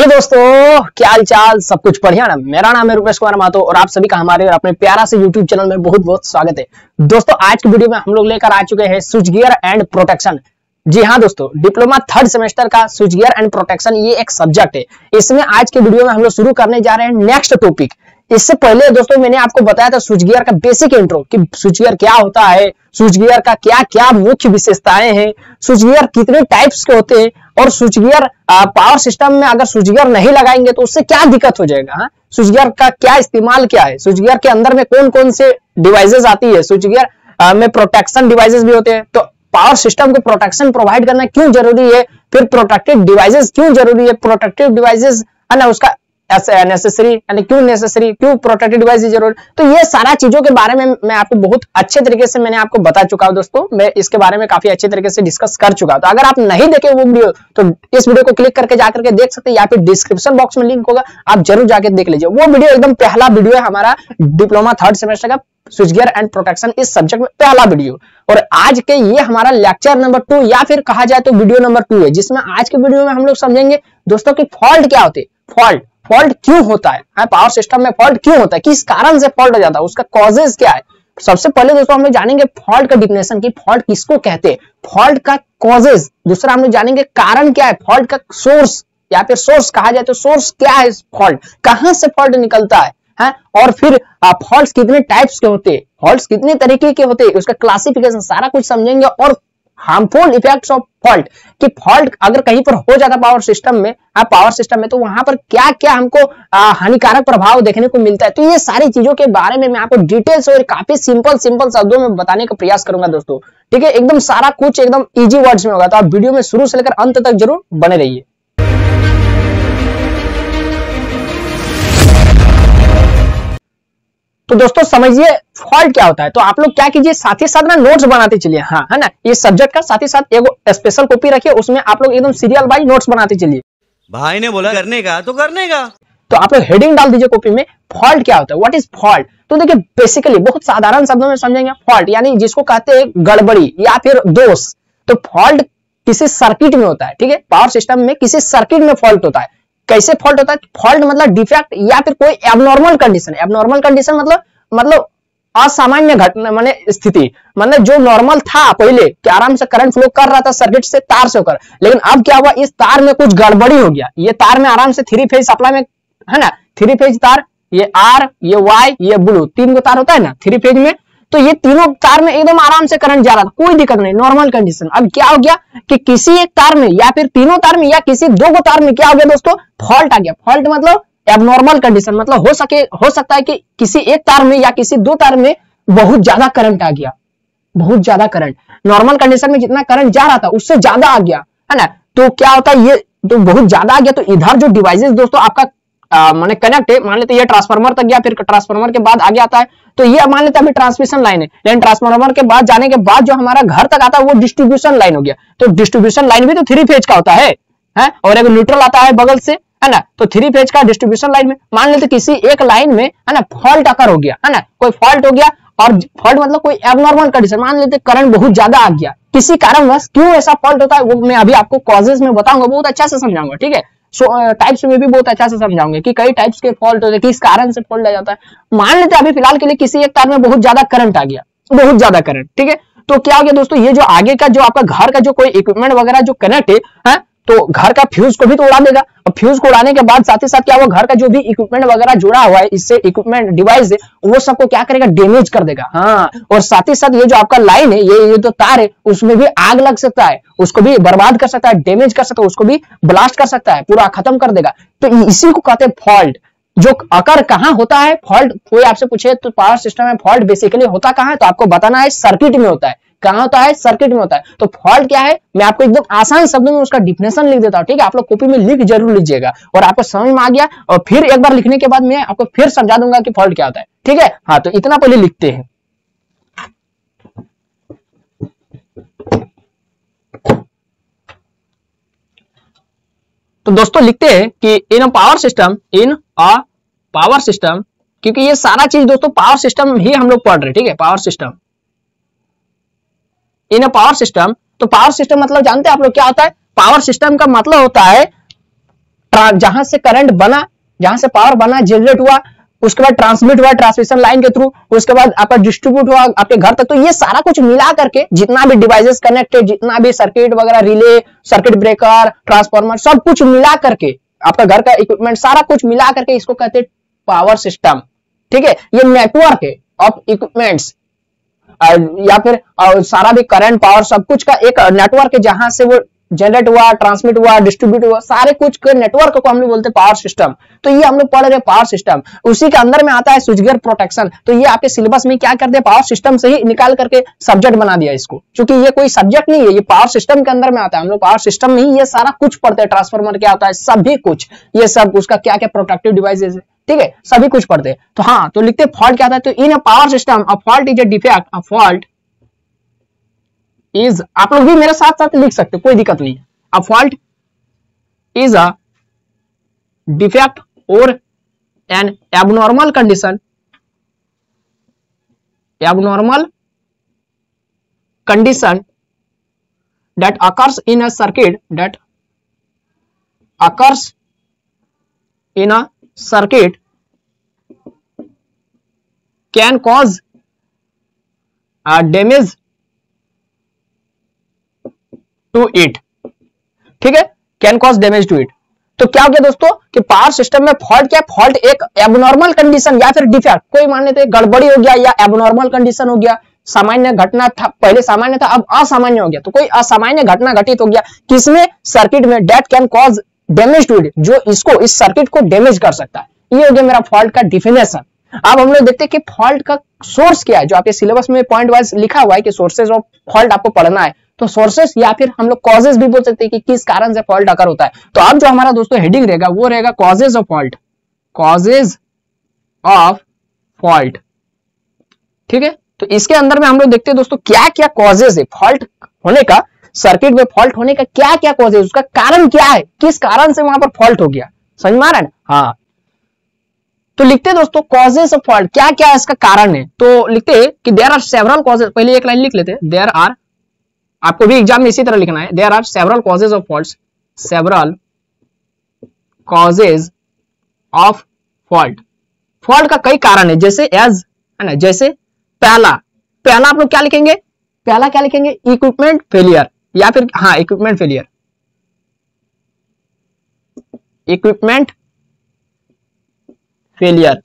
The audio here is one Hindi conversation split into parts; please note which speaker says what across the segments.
Speaker 1: हेलो दोस्तों, क्या हाल चाल। सब कुछ बढ़िया ना। मेरा नाम है रुपेश कुमार महतो और आप सभी का हमारे और अपने प्यारा से यूट्यूब चैनल में बहुत बहुत स्वागत है। दोस्तों, आज की वीडियो में हम लोग लेकर आ चुके हैं स्विच गियर एंड प्रोटेक्शन। जी हाँ दोस्तों, डिप्लोमा थर्ड सेमेस्टर का स्विच गियर एंड प्रोटेक्शन ये एक सब्जेक्ट है। इसमें आज के वीडियो में हम लोग शुरू करने जा रहे हैं नेक्स्ट टॉपिक। इससे पहले दोस्तों मैंने आपको बताया था स्विच गियर का बेसिक इंट्रो कि स्विच गियर क्या होता है, स्विच गियर का क्या क्या मुख्य विशेषताएं हैं, स्विच गियर कितने टाइप्स के होते हैं और स्विच गियर पावर सिस्टम में अगर स्विच गियर नहीं लगाएंगे तो उससे क्या दिक्कत हो जाएगा। स्विच गियर का क्या इस्तेमाल क्या है, स्विच गियर के अंदर में कौन कौन से डिवाइसेस आती है, स्विच गियर में प्रोटेक्शन डिवाइसेस भी होते हैं, तो पावर सिस्टम को प्रोटेक्शन प्रोवाइड करना क्यों जरूरी है, फिर प्रोटेक्टिव डिवाइसेस क्यों जरूरी है, प्रोटेक्टिव डिवाइसेस है ना उसका नेसेसरी यानी क्यों नेसेसरी, क्यों प्रोटेक्टिव डिवाइस जरूरी। तो ये सारा चीजों के बारे में मैं आपको बहुत अच्छे तरीके से मैंने आपको बता चुका हूं दोस्तों। मैं इसके बारे में काफी अच्छे तरीके से डिस्कस कर चुका हूं। तो अगर आप नहीं देखे वो वीडियो तो इस वीडियो को क्लिक करके जाकर के देख सकते हैं, या फिर डिस्क्रिप्शन बॉक्स में लिंक होगा, आप जरूर जाके देख लीजिए। वो वीडियो एकदम पहला वीडियो है हमारा डिप्लोमा थर्ड सेमेस्टर का स्विच गियर एंड प्रोटेक्शन इस सब्जेक्ट में पहला वीडियो। और आज के ये हमारा लेक्चर नंबर 2 या फिर कहा जाए तो वीडियो नंबर 2 है, जिसमें आज के वीडियो में हम लोग समझेंगे दोस्तों कि फॉल्ट क्या होते हैं, फॉल्ट क्यों होता है, पावर सिस्टम में फॉल्ट क्यों होता है, किस कारण से फॉल्ट हो जाता है, उसका कॉजेज क्या है। सबसे पहले दोस्तों हम लोग जानेंगे फॉल्ट का डिफिनेशन की फॉल्ट किसको कहते हैं, फॉल्ट का कॉजेज। दूसरा हम लोग जानेंगे कारण क्या है, फॉल्ट का सोर्स या फिर सोर्स कहा जाए तो सोर्स क्या है, फॉल्ट कहां से फॉल्ट निकलता है, और फिर फॉल्ट्स कितने टाइप्स के होते हैं, फॉल्ट्स कितने तरीके के होते हैं, उसका क्लासिफिकेशन सारा कुछ समझेंगे। और हार्मफुल इफेक्ट्स ऑफ फॉल्ट कि फॉल्ट अगर कहीं पर हो जाता पावर सिस्टम में तो वहां पर क्या क्या हमको हानिकारक प्रभाव देखने को मिलता है। तो ये सारी चीजों के बारे में मैं आपको डिटेल्स और काफी सिंपल शब्दों में बताने का प्रयास करूंगा दोस्तों। ठीक है, एकदम सारा कुछ एकदम इजी वर्ड्स में होगा, तो आप वीडियो में शुरू से लेकर अंत तक जरूर बने रहिए। तो दोस्तों समझिए फॉल्ट क्या होता है। तो आप लोग क्या कीजिए, साथ ही साथ ना नोट्स बनाते चलिए, हाँ है ना, इस सब्जेक्ट का साथ ही साथ एक स्पेशल कॉपी रखिए, उसमें आप लोग एकदम सीरियल वाइज नोट्स बनाते चलिए।
Speaker 2: भाई ने बोला करने का तो करने का,
Speaker 1: तो आप लोग हेडिंग डाल दीजिए कॉपी में, फॉल्ट क्या होता है, व्हाट इज फॉल्ट। तो देखिए बेसिकली बहुत साधारण शब्दों में समझेंगे, फॉल्ट यानी जिसको कहते हैं गड़बड़ी या फिर दोष। तो फॉल्ट किसी सर्किट में होता है, ठीक है, पावर सिस्टम में किसी सर्किट में फॉल्ट होता है। कैसे फॉल्ट होता है, फॉल्ट मतलब डिफेक्ट या फिर कोई एबनॉर्मल कंडीशन। एबनॉर्मल कंडीशन मतलब असामान्य घटना, माने स्थिति, मतलब जो नॉर्मल था पहले कि आराम से करंट फ्लो कर रहा था सर्किट से, तार से होकर, लेकिन अब क्या हुआ, इस तार में कुछ गड़बड़ी हो गया। ये तार में आराम से 3 फेज सप्लाई में है ना, 3 फेज तार, ये आर, ये वाई, ये ब्लू, 3 को तार होता है ना 3 फेज में। तो ये तीनों तार में एकदम आराम से करंट जा रहा था, कोई दिक्कत नहीं, नॉर्मल कंडीशन। अब क्या हो गया कि किसी एक तार में या फिर तीनों तार में या किसी 2 तार में क्या हो गया दोस्तों, फॉल्ट आ गया। फॉल्ट मतलब एबनॉर्मल कंडीशन, मतलब हो सकता है कि किसी एक तार में या किसी 2 तार में बहुत ज्यादा करंट आ गया, बहुत ज्यादा करंट, नॉर्मल कंडीशन में जितना करंट जा रहा था उससे ज्यादा आ गया, है ना। तो क्या होता है, ये तो बहुत ज्यादा आ गया, तो इधर जो डिवाइसेस दोस्तों आपका माने कनेक्ट है, मान लेते ये ट्रांसफार्मर तक गया, फिर ट्रांसफार्मर के बाद आगे आता है, तो ये मान लेते अभी ट्रांसमिशन लाइन है, लेकिन ट्रांसफार्मर के बाद जाने के बाद जो हमारा घर तक आता है वो डिस्ट्रीब्यूशन लाइन हो गया। तो डिस्ट्रीब्यूशन लाइन भी तो 3 फेज का होता है, और एक न्यूट्रल आता है बगल से, है ना। तो 3 फेज का डिस्ट्रीब्यूशन लाइन में मान लेते किसी एक लाइन में है ना फॉल्ट आकर हो गया, है ना, कोई फॉल्ट हो गया। और फॉल्ट मतलब कोई एबनॉर्मल कंडीशन, मान लेते करंट बहुत ज्यादा आ गया, किसी कारणवश क्यों ऐसा फॉल्ट होता है वो मैं अभी आपको कॉजेज में बताऊंगा, बहुत अच्छा से समझाऊंगा, ठीक है। टाइप्स में भी बहुत अच्छा से समझाऊंगे कि कई टाइप्स के फॉल्ट होते हैं, किस कारण से फॉल्ट आ जाता है। मान लेते अभी फिलहाल के लिए किसी एक तार में बहुत ज्यादा करंट आ गया, बहुत ज्यादा करंट, ठीक है। तो क्या हो गया दोस्तों, ये जो आगे का जो आपका घर का जो कोई इक्विपमेंट वगैरह जो कनेक्ट है, तो घर का फ्यूज को भी तो उड़ा देगा। और फ्यूज को उड़ाने के बाद साथ ही साथ क्या हुआ, घर का जो भी इक्विपमेंट वगैरह जुड़ा हुआ है इससे इक्विपमेंट डिवाइस है वो सबको क्या करेगा, डैमेज कर देगा। हाँ, और साथ ही साथ ये जो आपका लाइन है, ये जो तार है उसमें भी आग लग सकता है, उसको भी बर्बाद कर सकता है, डैमेज कर सकता है, उसको भी ब्लास्ट कर सकता है, पूरा खत्म कर देगा। तो इसी को कहते हैं फॉल्ट। जो अकर कहां होता है फॉल्ट, कोई आपसे पूछे तो पावर सिस्टम में फॉल्ट बेसिकली होता कहां है, तो आपको बताना है सर्किट में होता है। कहां होता है, सर्किट में होता है। तो फॉल्ट क्या है, मैं आपको एकदम आसान शब्दों में उसका डिफिनेशन लिख देता हूं, ठीक है। आप लोग कॉपी में लिख जरूर लीजिएगा, और आपको समझ में आ गया और फिर एक बार लिखने के बाद मैं आपको फिर समझा दूंगा कि फॉल्ट क्या होता है, ठीक है। हाँ, तो इतना पहले लिखते हैं। तो दोस्तों लिखते हैं कि इन अ पावर सिस्टम, क्योंकि ये सारा चीज दोस्तों पावर सिस्टम ही हम लोग पढ़ रहे हैं, ठीक है। Power system, in a power system, तो पावर सिस्टम मतलब जानते हैं आप लोग क्या होता है, पावर सिस्टम का मतलब होता है जहां से करंट बना, जहां से पावर बना, जनरेट हुआ, उसके बाद ट्रांसमिट हुआ ट्रांसमिशन लाइन के थ्रू, उसके बाद आपका डिस्ट्रीब्यूट हुआ आपके घर तक। तो ये सारा कुछ मिला करके जितना भी डिवाइसेस कनेक्टेड, जितना भी सर्किट वगैरह, रिले, सर्किट ब्रेकर, ट्रांसफार्मर, सब कुछ मिला करके आपका घर का इक्विपमेंट, सारा कुछ मिला करके इसको कहते हैं पावर सिस्टम। ठीक है, ये नेटवर्क है ऑफ इक्विपमेंट्स, या फिर सारा भी करंट, पावर, सब कुछ का एक नेटवर्क है, जहां से वो जनरेट हुआ, ट्रांसमिट हुआ, डिस्ट्रीब्यूट हुआ, सारे कुछ के नेटवर्क को हम लोग बोलते हैं पावर सिस्टम। तो ये हम लोग पढ़ रहे पावर सिस्टम, उसी के अंदर में आता है स्विच गियर प्रोटेक्शन। तो ये आपके सिलेबस में क्या करते हैं, पावर सिस्टम से ही निकाल करके सब्जेक्ट बना दिया इसको, क्योंकि ये कोई सब्जेक्ट नहीं है, ये पावर सिस्टम के अंदर में आता है। हम लोग पावर सिस्टम में ही ये सारा कुछ पढ़ते हैं, ट्रांसफार्मर क्या होता है, सभी कुछ, ये सब उसका क्या क्या प्रोटेक्टिव डिवाइसेस है, ठीक है, सभी कुछ पढ़ते हैं। तो हाँ, तो लिखते फॉल्ट क्या था, तो in a power system a fault is a defect, a fault is, आप लोग भी मेरे साथ साथ लिख सकते, कोई दिक्कत नहीं है। A fault is a defect or an abnormal condition that occurs in a circuit, can cause damage to it। ठीक है, can cause damage to it. तो क्या हो गया दोस्तों कि पावर सिस्टम में फॉल्ट क्या है, फॉल्ट एक एबनॉर्मल कंडीशन या फिर डिफेक्ट, कोई मान लेते गड़बड़ी हो गया या एबनॉर्मल कंडीशन हो गया, सामान्य घटना था, पहले सामान्य था अब असामान्य हो गया, तो कोई असामान्य घटना घटित हो गया किसमें, सर्किट में, that can cause damage to it, जो इसको, इस सर्किट को डैमेज कर सकता है। ये हो गया मेरा फॉल्ट का डिफिनेशन। अब हम लोग देखते हैं कि फॉल्ट का सोर्स क्या है, जो आपके सिलेबस में पॉइंट वाइज लिखा हुआ है कि सोर्सेज ऑफ फॉल्ट आपको पढ़ना है। तो सोर्सेस या फिर हम लोग कॉजेज भी बोल सकते हैं कि किस कारण से फॉल्ट अकर होता है। तो अब जो हमारा दोस्तों हेडिंग रहेगा वो रहेगा causes of fault, causes of fault. ठीक है, तो इसके अंदर में हम लोग देखते हैं दोस्तों क्या क्या कॉजेज है फॉल्ट होने का, सर्किट में फॉल्ट होने का क्या क्या कॉज है, उसका कारण क्या है, किस कारण से वहां पर फॉल्ट हो गया, समझ में आ रहा है ना। हाँ, तो लिखते हैं दोस्तों कॉजेज ऑफ फॉल्ट, क्या क्या इसका कारण है। तो लिखते हैं कि देयर आर सेवरल कॉजेज, पहले एक लाइन लिख लेते हैं, देयर आर, आपको भी एग्जाम में इसी तरह लिखना है, there are several causes of faults, several causes of fault, fault का कई कारण है, जैसे एज है ना, जैसे पहला आप लोग क्या लिखेंगे, पहला क्या लिखेंगे, इक्विपमेंट फेलियर, या फिर हाँ इक्विपमेंट फेलियर, इक्विपमेंट फेलियर।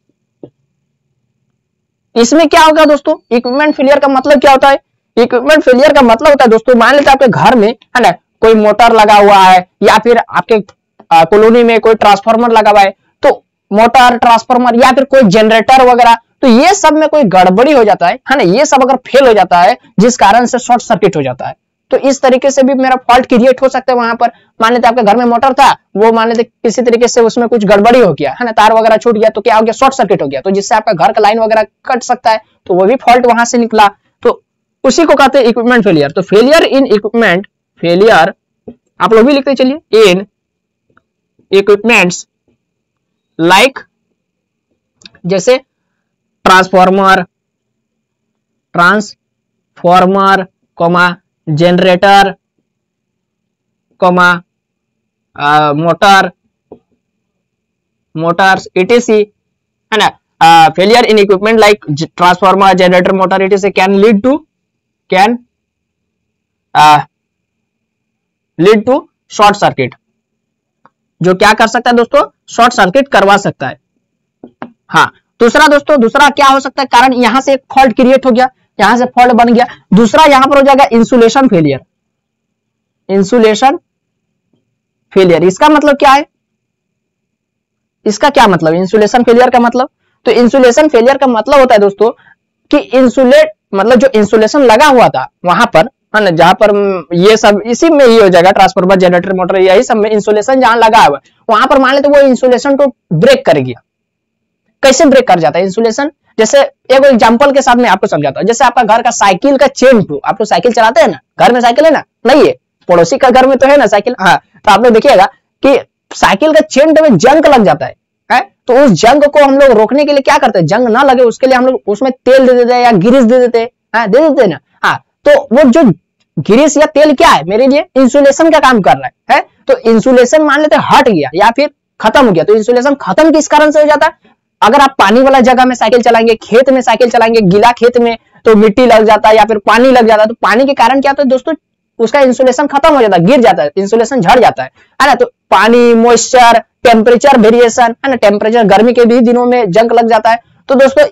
Speaker 1: इसमें क्या होगा दोस्तों, इक्विपमेंट फेलियर का मतलब क्या होता है, इक्विपमेंट फेलियर का मतलब होता है दोस्तों, मान लेते आपके घर में है ना कोई मोटर लगा हुआ है, या फिर आपके कॉलोनी में कोई ट्रांसफार्मर लगा हुआ है, तो मोटर, ट्रांसफार्मर या फिर कोई जनरेटर वगैरह, तो ये सब में कोई गड़बड़ी हो जाता है ना, ये सब अगर फेल हो जाता है जिस कारण से शॉर्ट सर्किट हो जाता है, तो इस तरीके से भी मेरा फॉल्ट क्रिएट हो सकता है वहां पर। मान लेते आपके घर में मोटर था, वो मान लेते किसी तरीके से उसमें कुछ गड़बड़ी हो गया है ना, तार वगैरह छूट गया, तो क्या हो गया, शॉर्ट सर्किट हो गया, तो जिससे आपका घर का लाइन वगैरह कट सकता है, तो वो भी फॉल्ट वहां से निकला, तो उसी को कहते हैं इक्विपमेंट फेलियर। तो फेलियर इन इक्विपमेंट, फेलियर आप लोग भी लिखते चलिए, इन इक्विपमेंट्स लाइक, जैसे transformer, comma generator, comma motors etc है ना। Failure in equipment like transformer, generator, motor etc can lead to short circuit, जो क्या कर सकता है दोस्तों, शॉर्ट सर्किट करवा सकता है। हाँ, दूसरा क्या हो सकता है कारण, यहां से एक फॉल्ट क्रिएट हो गया, यहां से फॉल्ट बन गया। दूसरा यहां पर हो जाएगा इंसुलेशन फेलियर, इंसुलेशन फेलियर, इसका मतलब क्या है, इसका क्या मतलब, इंसुलेशन फेलियर का मतलब, तो इंसुलेशन फेलियर का मतलब होता है दोस्तों कि इंसुलेट, मतलब जो इंसुलेशन लगा हुआ था वहां पर है ना, जहां पर ये सब इसी में ही हो जाएगा, ट्रांसफार्मर, जनरेटर, मोटर, यही सब में इंसुलेशन जहां लगा हुआ वहां पर मान लेते वो इंसुलेशन को ब्रेक कर गया। कैसे ब्रेक कर जाता है इंसुलेशन, जैसे एक एग्जांपल के साथ मैं आपको समझाता हूं। जैसे आपका घर का साइकिल का चेन टू, आप लोग साइकिल चलाते हैं ना, घर में साइकिल है ना, नहीं है, पड़ोसी का घर में तो है ना साइकिल, हाँ, तो आप लोग देखिएगा कि साइकिल का चेन टू में जंग लग जाता है, तो उस जंग को हम लोग रोकने के लिए क्या करते हैं, जंग ना लगे उसके लिए हम लोग उसमें तेल दे देते हैं या ग्रीस दे देते हैं, दे देते हैं ना। हाँ, तो वो जो ग्रीस या तेल क्या है, मेरे लिए इंसुलेशन का काम कर रहा है। तो इंसुलेशन मान लेते हट गया या फिर खत्म हो गया। तो इंसुलेशन खत्म किस कारण से हो जाता है? अगर आप पानी वाला जगह में साइकिल चलाएंगे, खेत में साइकिल चलाएंगे, गीला खेत में तो मिट्टी लग जाता है या फिर पानी लग जाता है, तो पानी के कारण क्या होता है दोस्तों, उसका इंसुलेशन खत्म हो जाता है, गिर जाता है, इंसुलेशन झड़ जाता है ना। तो पानी, मॉइस्चर, टेम्परेचर वेरिएशन है ना, टेम्परेचर गर्मी के भी दिनों में जंग लग जाता है। तो दोस्तों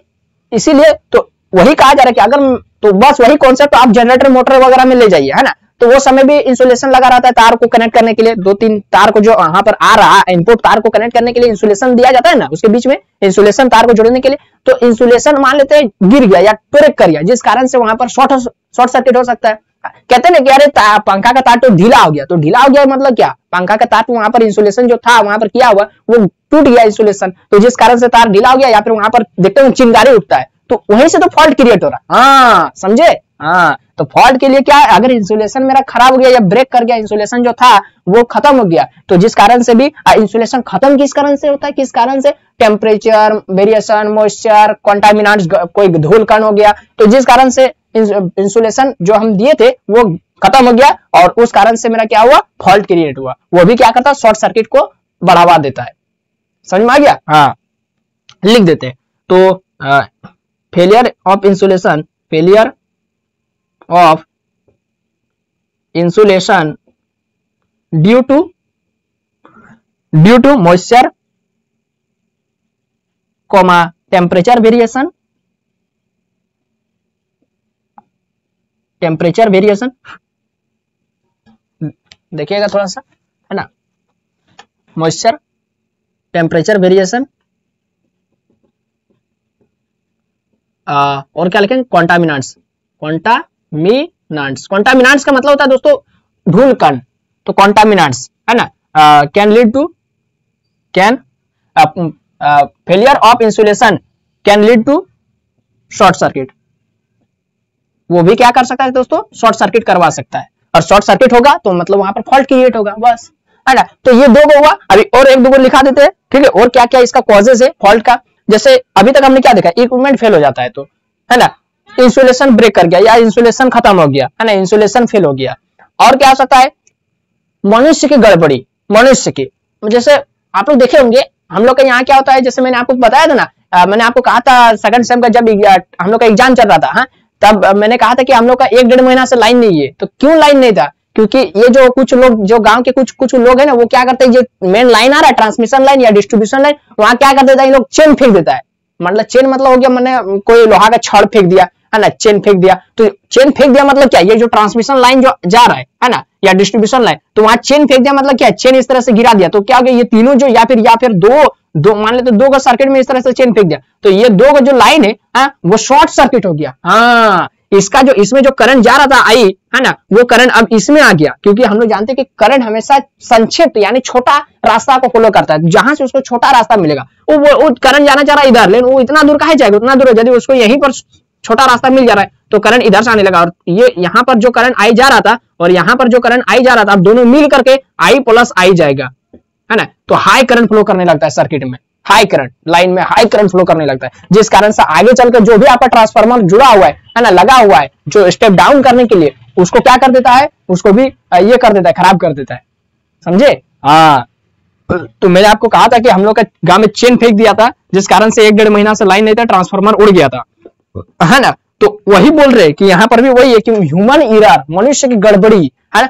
Speaker 1: इसीलिए तो वही कहा जा रहा है कि अगर, तो बस वही कॉन्सेप्ट आप जनरेटर मोटर वगैरह में ले जाइए, है ना। तो वो समय भी इंसुलेशन लगा रहता है, तार को कनेक्ट करने के लिए 2-3 तार को जो यहाँ पर आ रहा है इनपुट तार को कनेक्ट करने के लिए इंसुलेशन दिया जाता है ना, उसके बीच में इंसुलेशन तार को जोड़ने के लिए। तो इंसुलेशन मान लेते हैं गिर गया या ब्रेक कर गया, जिस कारण से वहां पर शॉर्ट सर्किट हो सकता है। कहते हैं ना कि अरे पंखा का तार तो ढीला हो गया, तो ढीला हो गया मतलब क्या, पंखा का तार तो वहां पर इंसुलेशन जो था वहां पर किया हुआ वो टूट गया इंसुलेशन, तो जिस कारण से तार ढीला हो गया या फिर वहां पर देखते हैं चिंगारी उठता है, तो वहीं से तो फॉल्ट क्रिएट हो रहा है। हाँ समझे, हाँ। तो फॉल्ट के लिए क्या है, अगर इंसुलेशन मेरा खराब हो गया या ब्रेक कर गया, इंसुलेशन जो था वो खत्म हो गया, तो जिस कारण से भी इंसुलेशन खत्म किस कारण से होता है, किस कारण से, टेम्परेचर वेरिएशन, मॉइस्चर, कॉन्टामिनेंट्स, कोई धूल कण हो गया, तो जिस कारण से इंसुलेशन जो हम दिए थे वो खत्म हो गया और उस कारण से मेरा क्या हुआ, फॉल्ट क्रिएट हुआ। वो भी क्या करता है, शॉर्ट सर्किट को बढ़ावा देता है। समझ में आ गया? हाँ, लिख देते। तो failure of insulation, failure of insulation due to moisture, comma temperature variation, temperature variation देखिएगा थोड़ा सा, है ना, मॉइस्चर, टेम्परेचर वेरिएशन, और क्या लिखेंगे, कॉन्टामिनेंट्स, कॉन्टामिनेंट्स का मतलब होता है दोस्तों धूल कण, तो कॉन्टामिनेंट्स है ना, can lead to, failure of insulation can lead to short circuit. वो भी क्या कर सकता है दोस्तों, शॉर्ट सर्किट करवा सकता है, और शॉर्ट सर्किट होगा तो मतलब वहां पर फॉल्ट क्रिएट होगा, बस, है ना। तो ये दो हुआ, अभी और एक दो लिखा देते हैं, ठीक है। और क्या क्या इसका कॉजेज है फॉल्ट का, जैसे अभी तक हमने क्या देखा, इक्विपमेंट फेल हो जाता है तो, है ना, इंसुलेशन ब्रेक कर गया या इंसुलेशन खत्म हो गया, है ना, इंसुलेशन फेल हो गया। और क्या हो सकता है, मनुष्य की गड़बड़ी, मनुष्य की, जैसे आप लोग देखे होंगे हम लोग के यहाँ क्या होता है, जैसे मैंने आपको बताया था ना, मैंने आपको कहा था सेकंड सेम का जब हम लोग का एग्जाम चल रहा था, हाँ, तब मैंने कहा था कि हम लोग का 1-1.5 महीना से लाइन नहीं है। तो क्यों लाइन नहीं था, क्योंकि ये जो कुछ लोग, जो गांव के कुछ लोग है ना, वो क्या करते हैं, जो मेन लाइन आ रहा है, ट्रांसमिशन लाइन या डिस्ट्रीब्यूशन लाइन, वहां क्या कर देता है, ये लोग चेन फेंक देता है। मतलब चेन मतलब हो गया, मैंने कोई लोहा का छड़ फेंक दिया, है ना, चेन फेंक दिया। तो चेन फेंक दिया मतलब क्या, ये जो ट्रांसमिशन लाइन जो जा रहा है ना, या डिस्ट्रीब्यूशन लाइन, तो वहां चेन फेंक दिया मतलब क्या, चेन इस तरह से गिरा दिया, तो क्या हो गया, ये तीनों जो या फिर दो मान लेते 2 का सर्किट में इस तरह से चेन फेंक दिया, तो ये 2 का जो लाइन है, वो शॉर्ट सर्किट हो गया। हाँ, इसका जो इसमें जो करंट जा रहा था आई, है ना, वो करंट अब इसमें आ गया, क्योंकि हम लोग जानते हैं कि करंट हमेशा संक्षिप्त यानी छोटा रास्ता को फॉलो करता है, जहां से उसको छोटा रास्ता मिलेगा, वो करंट जाना चाह रहा है इधर, लेकिन वो इतना दूर कहाँ जाएगा, उतना दूर, यदि उसको यहीं पर छोटा रास्ता मिल जा रहा है तो करंट इधर से आने लगा, और ये यहाँ पर जो करंट आई जा रहा था और यहाँ पर जो करंट आई जा रहा था, अब दोनों मिल करके आई प्लस आई जाएगा, है ना। तो हाई करंट फ्लो करने लगता है सर्किट में, हाई करंट लाइन में हाई करंट फ्लो करने लगता है, जिस कारण से आगे चलकर जो भी आपका ट्रांसफार्मर जुड़ा हुआ है ना, लगा हुआ है, जो स्टेप डाउन करने के लिए, उसको क्या कर देता है, उसको भी ये कर देता है, खराब कर देता है। समझे? हाँ, तो मैंने आपको कहा था कि हम लोग का गांव में चेन फेंक दिया था, जिस कारण से 1-1.5 महीना से लाइन नहीं था, ट्रांसफार्मर उड़ गया था, है ना। तो वही बोल रहे कि यहाँ पर भी वही है कि ह्यूमन एरर, मनुष्य की गड़बड़ी, है ना।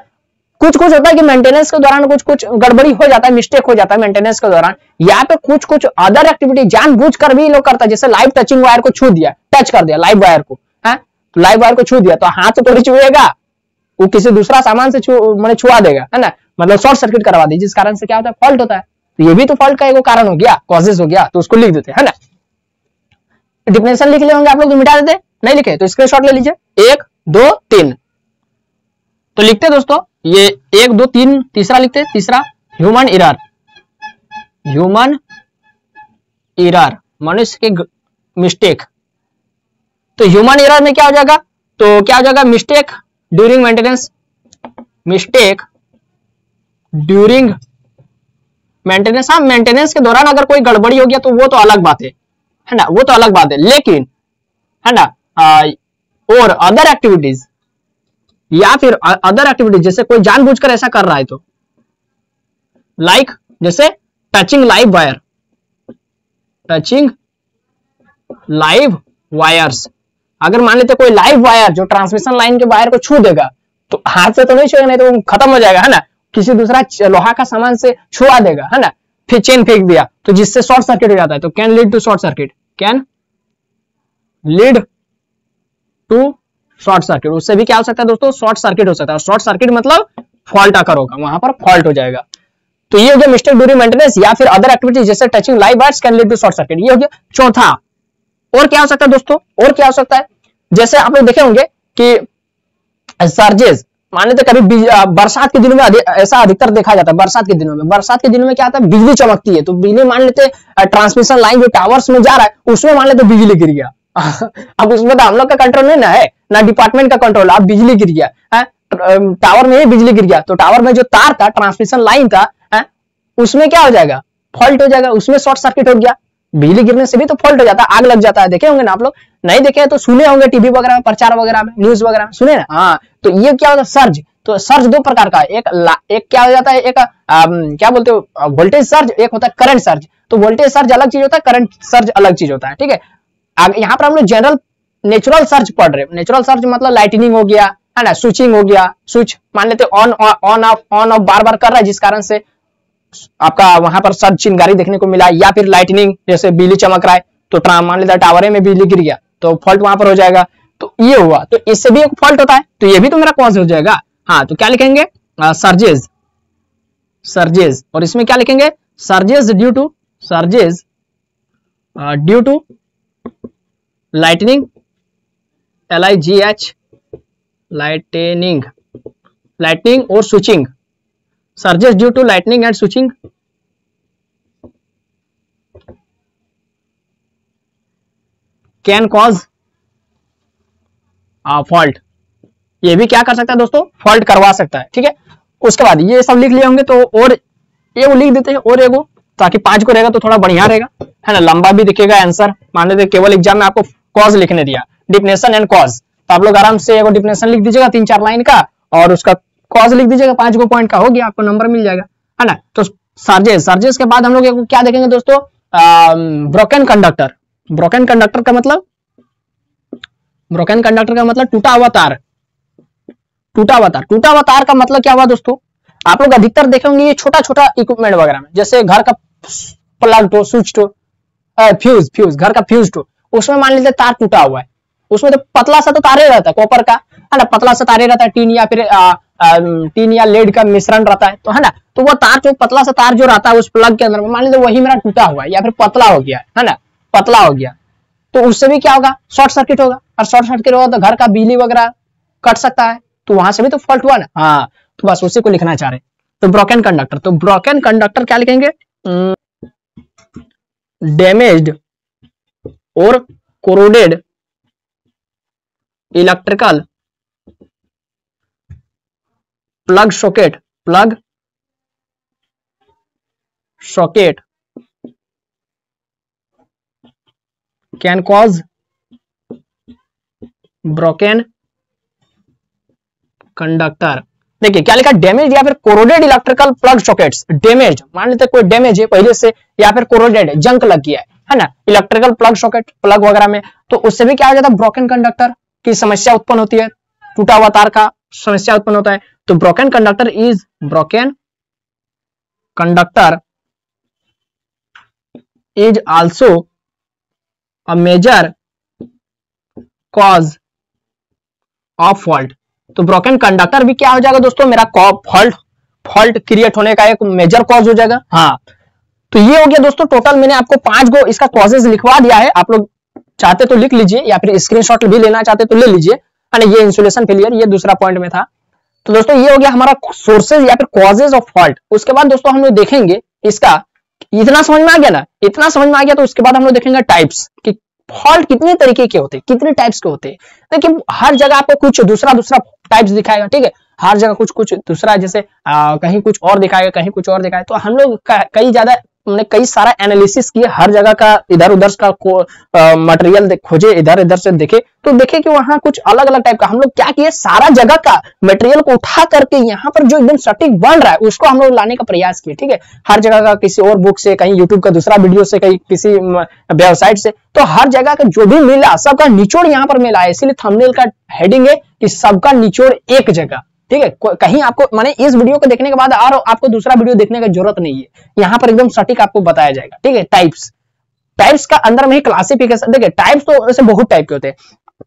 Speaker 1: कुछ होता है कि मेंटेनेंस के दौरान कुछ गड़बड़ी हो जाता है, मिस्टेक हो जाता है मेंटेनेंस के दौरान, या पे कुछ अदर एक्टिविटी जानबूझकर भी लोग करता है, जैसे लाइव टचिंग वायर को छू दिया, टच कर दिया लाइव वायर को, है, तो लाइव वायर को छू दिया, तो हाथ से थोड़ी छुएगा, वो किसी दूसरा सामान से मैंने छुआ देगा, है ना, मतलब शॉर्ट सर्किट करवा दी, जिस कारण से क्या होता है, फॉल्ट होता है। तो ये भी तो फॉल्ट का एक कारण हो गया, कॉजेज हो गया, तो उसको लिख देते हैं, है ना। डिफिनेशन लिख ले होंगे आप लोग, तो मिटा देते, नहीं लिखे तो स्क्रीनशॉट ले लीजिए, 1, 2, 3, तो लिखते दोस्तों, ये 1, 2, 3, तीसरा लिखते, तीसरा ह्यूमन एरर, ह्यूमन एरर, मनुष्य की मिस्टेक। तो ह्यूमन एरर में क्या हो जाएगा, तो क्या हो जाएगा, mistake during maintenance, mistake during maintenance. हाँ, मेंटेनेंस के दौरान अगर कोई गड़बड़ी हो गया तो वो तो अलग बात है ना, वो तो अलग बात है, लेकिन, है ना, और अदर एक्टिविटीज, या फिर अदर एक्टिविटीज, जैसे कोई जानबूझकर ऐसा कर रहा है तो, लाइक जैसे touching live wire, touching live wires. अगर मान लेते कोई लाइव वायर जो ट्रांसमिशन लाइन के वायर को छू देगा तो हाथ से तो नहीं छुएगा, नहीं तो खत्म हो जाएगा, है ना। किसी दूसरा लोहा का सामान से छुआ देगा, है ना, फिर चेन फेंक दिया तो जिससे शॉर्ट सर्किट हो जाता है, तो can lead to short circuit, can lead to short circuit. उससे भी क्या हो सकता है दोस्तों, शॉर्ट सर्किट हो सकता है। शॉर्ट सर्किट मतलब फॉल्ट आकर होगा, वहां पर फॉल्ट हो जाएगा। तो ये हो गया मिस्टेक ड्यूरिंग मेंटेनेंस या फिर अदर एक्टिविटीज जैसे touching live wires can lead to short circuit. ये हो गया चौथा। और क्या हो सकता है दोस्तों, और क्या हो सकता है, जैसे आप लोग देखे होंगे कि सर्जेस, मान लेते कभी बरसात के दिनों में ऐसा अधिकतर देखा जाता है। बरसात के दिनों में क्या आता है, बिजली चमकती है, तो बिजली मान लेते ट्रांसमिशन लाइन जो टावर्स में जा रहा है उसमें मान लेते बिजली गिर गया। अब उसमें तो हम लोग का कंट्रोल नहीं ना है, ना डिपार्टमेंट का कंट्रोल। अब बिजली गिर गया, टावर में ही बिजली गिर गया, तो टावर में जो तार था, ट्रांसमिशन लाइन था, उसमें क्या हो जाएगा, फॉल्ट हो जाएगा, उसमें शॉर्ट सर्किट हो गया। बिजली गिरने से भी तो फॉल्ट हो जाता है, आग लग जाता है। देखे होंगे ना आप लोग, नहीं देखे तो सुने होंगे टीवी वगैरह में, प्रचार वगैरह में, न्यूज वगैरह में सुने ना। हाँ, तो ये क्या होता है, सर्ज। तो सर्ज दो प्रकार का है, एक क्या हो जाता है, एक क्या बोलते हो, वोल्टेज सर्ज, एक होता है करंट सर्ज। तो वोल्टेज सर्ज अलग चीज होता है, करंट सर्ज अलग चीज होता है, ठीक है। यहाँ पर हम लोग जनरल नेचुरल सर्ज पढ़ रहे हैं। नेचुरल सर्ज मतलब लाइटनिंग हो गया, है ना, स्विचिंग हो गया, स्विच मान लेते ऑन ऑफ बार बार कर रहा है, जिस कारण से आपका वहां पर सर्ज चिंगारी देखने को मिला, या फिर लाइटनिंग जैसे बिजली चमक रहा है तो मान लेता टावरे में बिजली गिर गया तो फॉल्ट वहां पर हो जाएगा। तो ये हुआ, तो इससे भी एक फॉल्ट होता है, तो ये भी तो मेरा कॉज हो जाएगा। हाँ, तो क्या लिखेंगे, सर्जेस, सर्जेस। और इसमें क्या लिखेंगे, surges due to lightning, LIGH, lightning, lightning और switching. Surges due to lightning and switching can cause fault. ये भी क्या कर सकता है दोस्तों, फॉल्ट करवा सकता है, ठीक है। उसके बाद ये सब लिख लिए होंगे, तो और ये वो लिख देते हैं, और एगो, ताकि 5 को रहेगा तो थोड़ा बढ़िया रहेगा, है ना, लंबा भी दिखेगा आंसर। मान लेते केवल एग्जाम में आपको कॉज लिखने दिया, डिफिनेशन एंड कॉज, तो आप लोग आराम से एगो डिफिनेशन लिख दीजिएगा 3-4 लाइन का, और उसका कॉज लिख दीजिएगा 5 को पॉइंट का, हो गया, आपको नंबर मिल जाएगा, है ना। तो सर्जेस के बाद हम लोग क्या देखेंगे दोस्तों, ब्रोकन कंडक्टर। ब्रोकन कंडक्टर का मतलब, टूटा हुआ तार। टूटा हुआ तार का मतलब क्या हुआ दोस्तों, आप लोग अधिकतर देखे होंगे ये छोटा छोटा इक्विपमेंट वगैरह में, जैसे घर का प्लग हो, स्विच हो, फ्यूज, घर का फ्यूज हो, उसमें मान लीजिए तार टूटा हुआ है, उसमें तो पतला सा तो तार ही रहता है, कॉपर का, है ना, पतला सा तार ही रहता है, टीन या लेड का मिश्रण रहता है, तो है ना। तो वो तार जो पतला सा तार जो रहता है उस प्लग के अंदर में, मान लीजिए वही मेरा टूटा हुआ है या फिर पतला हो गया, है ना, पतला हो गया, तो उससे भी क्या होगा, शॉर्ट सर्किट होगा, और शॉर्ट सर्किट होगा तो घर का बिजली वगैरह कट सकता है, तो वहां से भी तो फॉल्ट हुआ ना। हाँ, तो बस उसी को लिखना चाह रहे। तो ब्रोकन कंडक्टर, तो ब्रोकन कंडक्टर क्या लिखेंगे, डैमेज्ड और corroded electrical plug socket can cause broken conductor. देखिए क्या लिखा, डैमेज या फिर corroded electrical plug sockets. Damage मान लेते कोई डैमेज है पहले से, या फिर कोरोडेड जंक लग गया है ना, इलेक्ट्रिकल प्लग सॉकेट, प्लग वगैरह में, तो उससे भी क्या हो जाता है, ब्रोकन कंडक्टर की समस्या उत्पन्न होती है, टूटा हुआ तार का समस्या उत्पन्न होता है। तो broken conductor is also a major cause of fault. तो ब्रोकन कंडक्टर भी क्या हो जाएगा दोस्तों, मेरा फॉल्ट क्रिएट होने का एक मेजर कॉज हो जाएगा। हाँ, तो ये हो गया दोस्तों, टोटल मैंने आपको 5 गो इसका कॉजेज लिखवा दिया है, आप लोग चाहते तो लिख लीजिए, या फिर स्क्रीनशॉट भी लेना चाहते तो ले लीजिए, है ना। ये इंसुलेशन फेलियर, ये दूसरा पॉइंट में था। तो दोस्तों ये हो गया हमारा सोर्सेज या फिर कॉजेज ऑफ फॉल्ट। उसके बाद दोस्तों हम लोग देखेंगे इसका, इतना समझ में आ गया ना, इतना समझ में आ गया, तो उसके बाद हम लोग देखेंगे टाइप्स कि फॉल्ट कितने तरीके के होते हैं, कितने टाइप्स के होते हैं। देखिए हर जगह आपको कुछ दूसरा टाइप्स दिखाएगा, ठीक है, हर जगह कुछ दूसरा, जैसे कहीं कुछ और दिखाएगा, कहीं कुछ और दिखाएगा, तो हम लोग कई ज्यादा हमने कई सारा एनालिसिस किए, हर जगह का इधर उधर का मटेरियल खोजे, इधर इधर से देखे, तो देखे कि वहां कुछ अलग अलग टाइप का। हम लोग क्या किए, सारा जगह का मटेरियल को उठा करके यहाँ पर जो एकदम सटीक बन रहा है उसको हम लोग लाने का प्रयास किए। ठीक है, हर जगह का, किसी और बुक से, कहीं यूट्यूब का दूसरा वीडियो से, कहीं किसी वेबसाइट से, तो हर जगह का जो भी मिला सबका निचोड़ यहाँ पर मिला है। इसीलिए थंबनेल का हेडिंग है कि सबका निचोड़ एक जगह। ठीक है, कहीं आपको माने इस वीडियो को देखने के बाद और आपको दूसरा वीडियो देखने की जरूरत नहीं है, यहाँ पर एकदम सटीक आपको बताया जाएगा। ठीक है, टाइप्स का अंदर में ही क्लासिफिकेशन। देखिए टाइप्स तो ऐसे बहुत टाइप के होते हैं।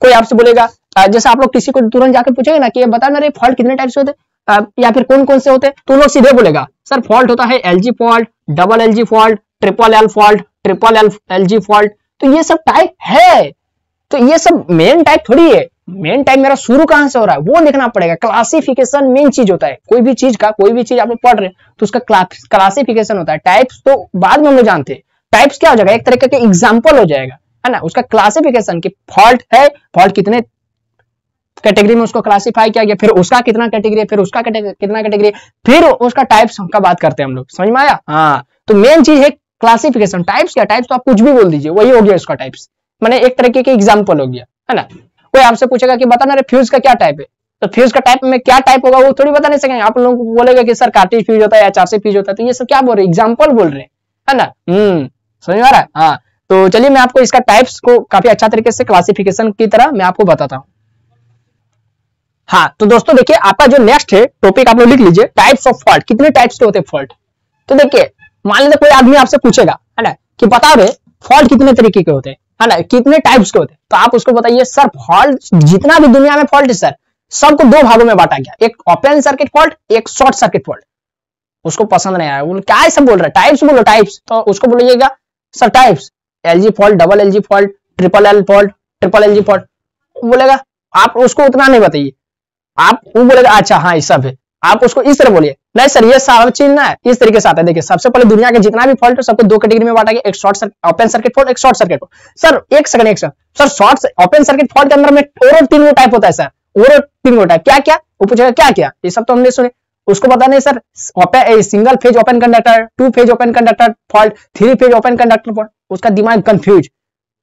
Speaker 1: कोई आपसे बोलेगा, जैसे आप लोग किसी को तुरंत जाकर पूछेंगे ना कि बता मेरे फॉल्ट कितने टाइप से होते हैं या फिर कौन कौन से होते हैं, तो लोग सीधे बोलेगा सर फॉल्ट होता है LG fault, double LG fault, triple L fault, triple LG fault. तो ये सब टाइप है, तो ये सब मेन टाइप थोड़ी है। मेन टाइप मेरा शुरू कहां से हो रहा है वो देखना पड़ेगा। क्लासिफिकेशन मेन चीज होता है, कोई भी चीज आप लोग पढ़ रहे हैं तो उसका क्लासिफिकेशन होता है। टाइप्स तो बाद में हम लोग जानते हैं। टाइप्स क्या हो जाएगा, एक तरीके के एग्जाम्पल हो जाएगा, है ना। उसका क्लासिफिकेशन की फॉल्ट है, फॉल्ट कितने कैटेगरी में उसको क्लासिफाई किया गया, फिर उसका कितना कैटेगरी, फिर उसका कितना कैटेगरी, फिर उसका टाइप्स का बात करते हैं हम लोग। समझ में आया? हाँ, तो मेन चीज है क्लासिफिकेशन। टाइप्स क्या, टाइप्स तो आप कुछ भी बोल दीजिए, वही हो गया उसका टाइप्स, माने एक तरीके के एग्जाम्पल हो गया, है ना। कोई आपसे पूछेगा कि बता मेरे फ्यूज का क्या टाइप है, तो फ्यूज का टाइप में क्या टाइप होगा वो थोड़ी बता नहीं सकेंगे। आप लोग बोलेगा कि सर कार्टेज फ्यूज होता है या चार्से फ्यूज होता है, तो ये सब क्या बोल रहे हैं, एग्जाम्पल बोल रहे हैं, है ना। समझ में आ रहा है? हाँ, तो चलिए मैं आपको इसका टाइप्स को काफी अच्छा तरीके से क्लासिफिकेशन की तरह मैं आपको बताता हूँ। हाँ, तो दोस्तों देखिए आपका जो नेक्स्ट है टॉपिक आप लोग लिख लीजिए, टाइप्स ऑफ फॉल्ट। कितने टाइप्स के होते हैं फॉल्ट? तो देखिए मान लीजिए कोई आदमी आपसे पूछेगा, है ना, कि बताओ रे फॉल्ट कितने तरीके के होते हैं, है ना, कितने टाइप्स के होते हैं, तो आप उसको बताइए सर फॉल्ट जितना भी दुनिया में फॉल्ट है सर सबको दो भागों में बांटा गया, एक ओपन सर्किट फॉल्ट, एक शॉर्ट सर्किट फॉल्ट। उसको पसंद नहीं आया, वो क्या सब बोल रहा है, टाइप्स बोलो टाइप्स, तो उसको बोलिएगा sir types LG fault, double LG fault, triple L fault, triple LG fault. बोलेगा, आप उसको उतना नहीं बताइए, आप वो बोलेगा अच्छा हाँ ये सब है, आप उसको इस तरह बोलिए नहीं सर ये सब चीज ना है, इस तरीके से आता है। देखिए सबसे पहले दुनिया के जितना भी फॉल्ट है सबको दो कैटेगरी में बांटा गया, एक ओपन सर्किट फॉल्ट, एक शॉर्ट सर्किट फॉल्ट। सर एक second sir short open circuit fault के अंदर में और तीन गो टाइप होता है सर, और तीन गो टाइप क्या क्या, वो पूछेगा क्या क्या, ये सब तो हमने सुने। उसको पता नहीं sir single phase open conductor, two phase open conductor fault, three phase open conductor fault. उसका दिमाग कंफ्यूज,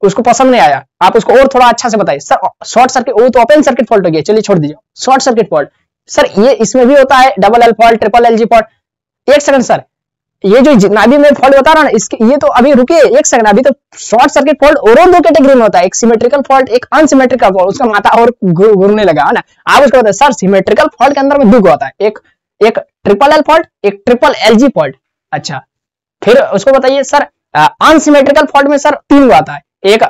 Speaker 1: उसको पसंद नहीं आया। आप उसको और थोड़ा अच्छा से बताइए सर शॉर्ट सर्किट, वो तो ओपन सर्किट फॉल्ट हो गया, चलिए छोड़ दीजिए। शॉर्ट सर्किट फॉल्ट सर ये इसमें भी होता है, double L fault, triple LG fault. एक सेकंड सर, ये जो जितना भी मैं फॉल्ट बता रहा हूं ना इसके, ये तो अभी रुकिए एक सेकंड, अभी तो शॉर्ट सर्किट फॉल्ट और दो कैटेगरी में होता है, एक सिमेट्रिकल फॉल्ट, एक अनसिमेट्रिकल फॉल्ट। उसका माथा और घूरने लगा, है ना। आप उसको बताइए सर सिमेट्रिकल फॉल्ट के अंदर में दो होता है, एक ट्रिपल L फॉल्ट, एक ट्रिपल LG फॉल्ट। अच्छा, फिर उसको बताइए सर अनसिमेट्रिकल फॉल्ट में सर तीन आता है, एक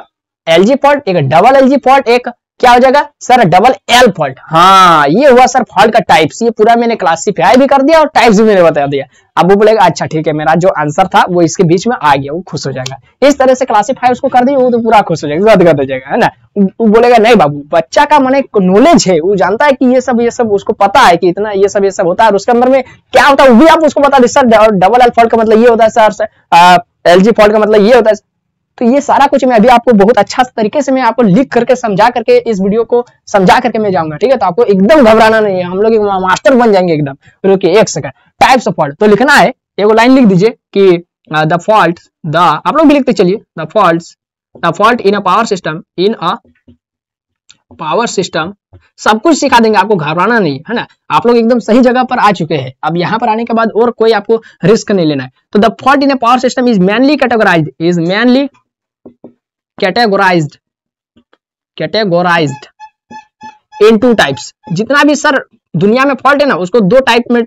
Speaker 1: LG फॉल्ट, एक डबल LG फॉल्ट, एक क्या हो जाएगा सर डबल L फॉल्ट। हाँ, ये हुआ सर फॉल्ट का टाइप्स। ये पूरा मैंने क्लासिफाई भी कर दिया और टाइप्स भी मैंने बता दिया। अब वो बोलेगा अच्छा ठीक है मेरा जो आंसर था वो इसके बीच में आ गया, वो खुश हो जाएगा। इस तरह से क्लासिफाई उसको कर दिया, वो तो पूरा खुश हो जाएगा, गदगद हो जाएगा, है ना। वो बोलेगा नहीं बाबू, बच्चा का मन नॉलेज है, वो जानता है कि ये सब उसको पता है कि इतना ये सब होता है, और उसके अंदर में क्या होता है वो भी आप उसको बता दें। सर डबल L फॉल्ट का मतलब ये होता है सर, LG फॉल्ट का मतलब ये होता है। तो ये सारा कुछ मैं अभी आपको बहुत अच्छा तरीके से मैं आपको लिख करके समझा करके इस वीडियो को समझा करके मैं जाऊंगा, ठीक है। तो आपको एकदम घबराना नहीं है, हम लोग मास्टर बन जाएंगे एकदम। रुकिए एक सेकंड, टाइप्स ऑफ फॉल्ट तो लिखना है, एक लाइन लिख दीजिए कि द फॉल्ट, द आप लोग भी लिखते चलिए, the fault in a power system, in a power system. सब कुछ सिखा देंगे, आपको घबराना नहीं, है ना। आप लोग एकदम सही जगह पर आ चुके हैं। अब यहाँ पर आने के बाद और कोई आपको रिस्क नहीं लेना है। तो the fault in a power system is mainly categorised in two types. जितना भी सर दुनिया में फॉल्ट है ना उसको दो टाइप में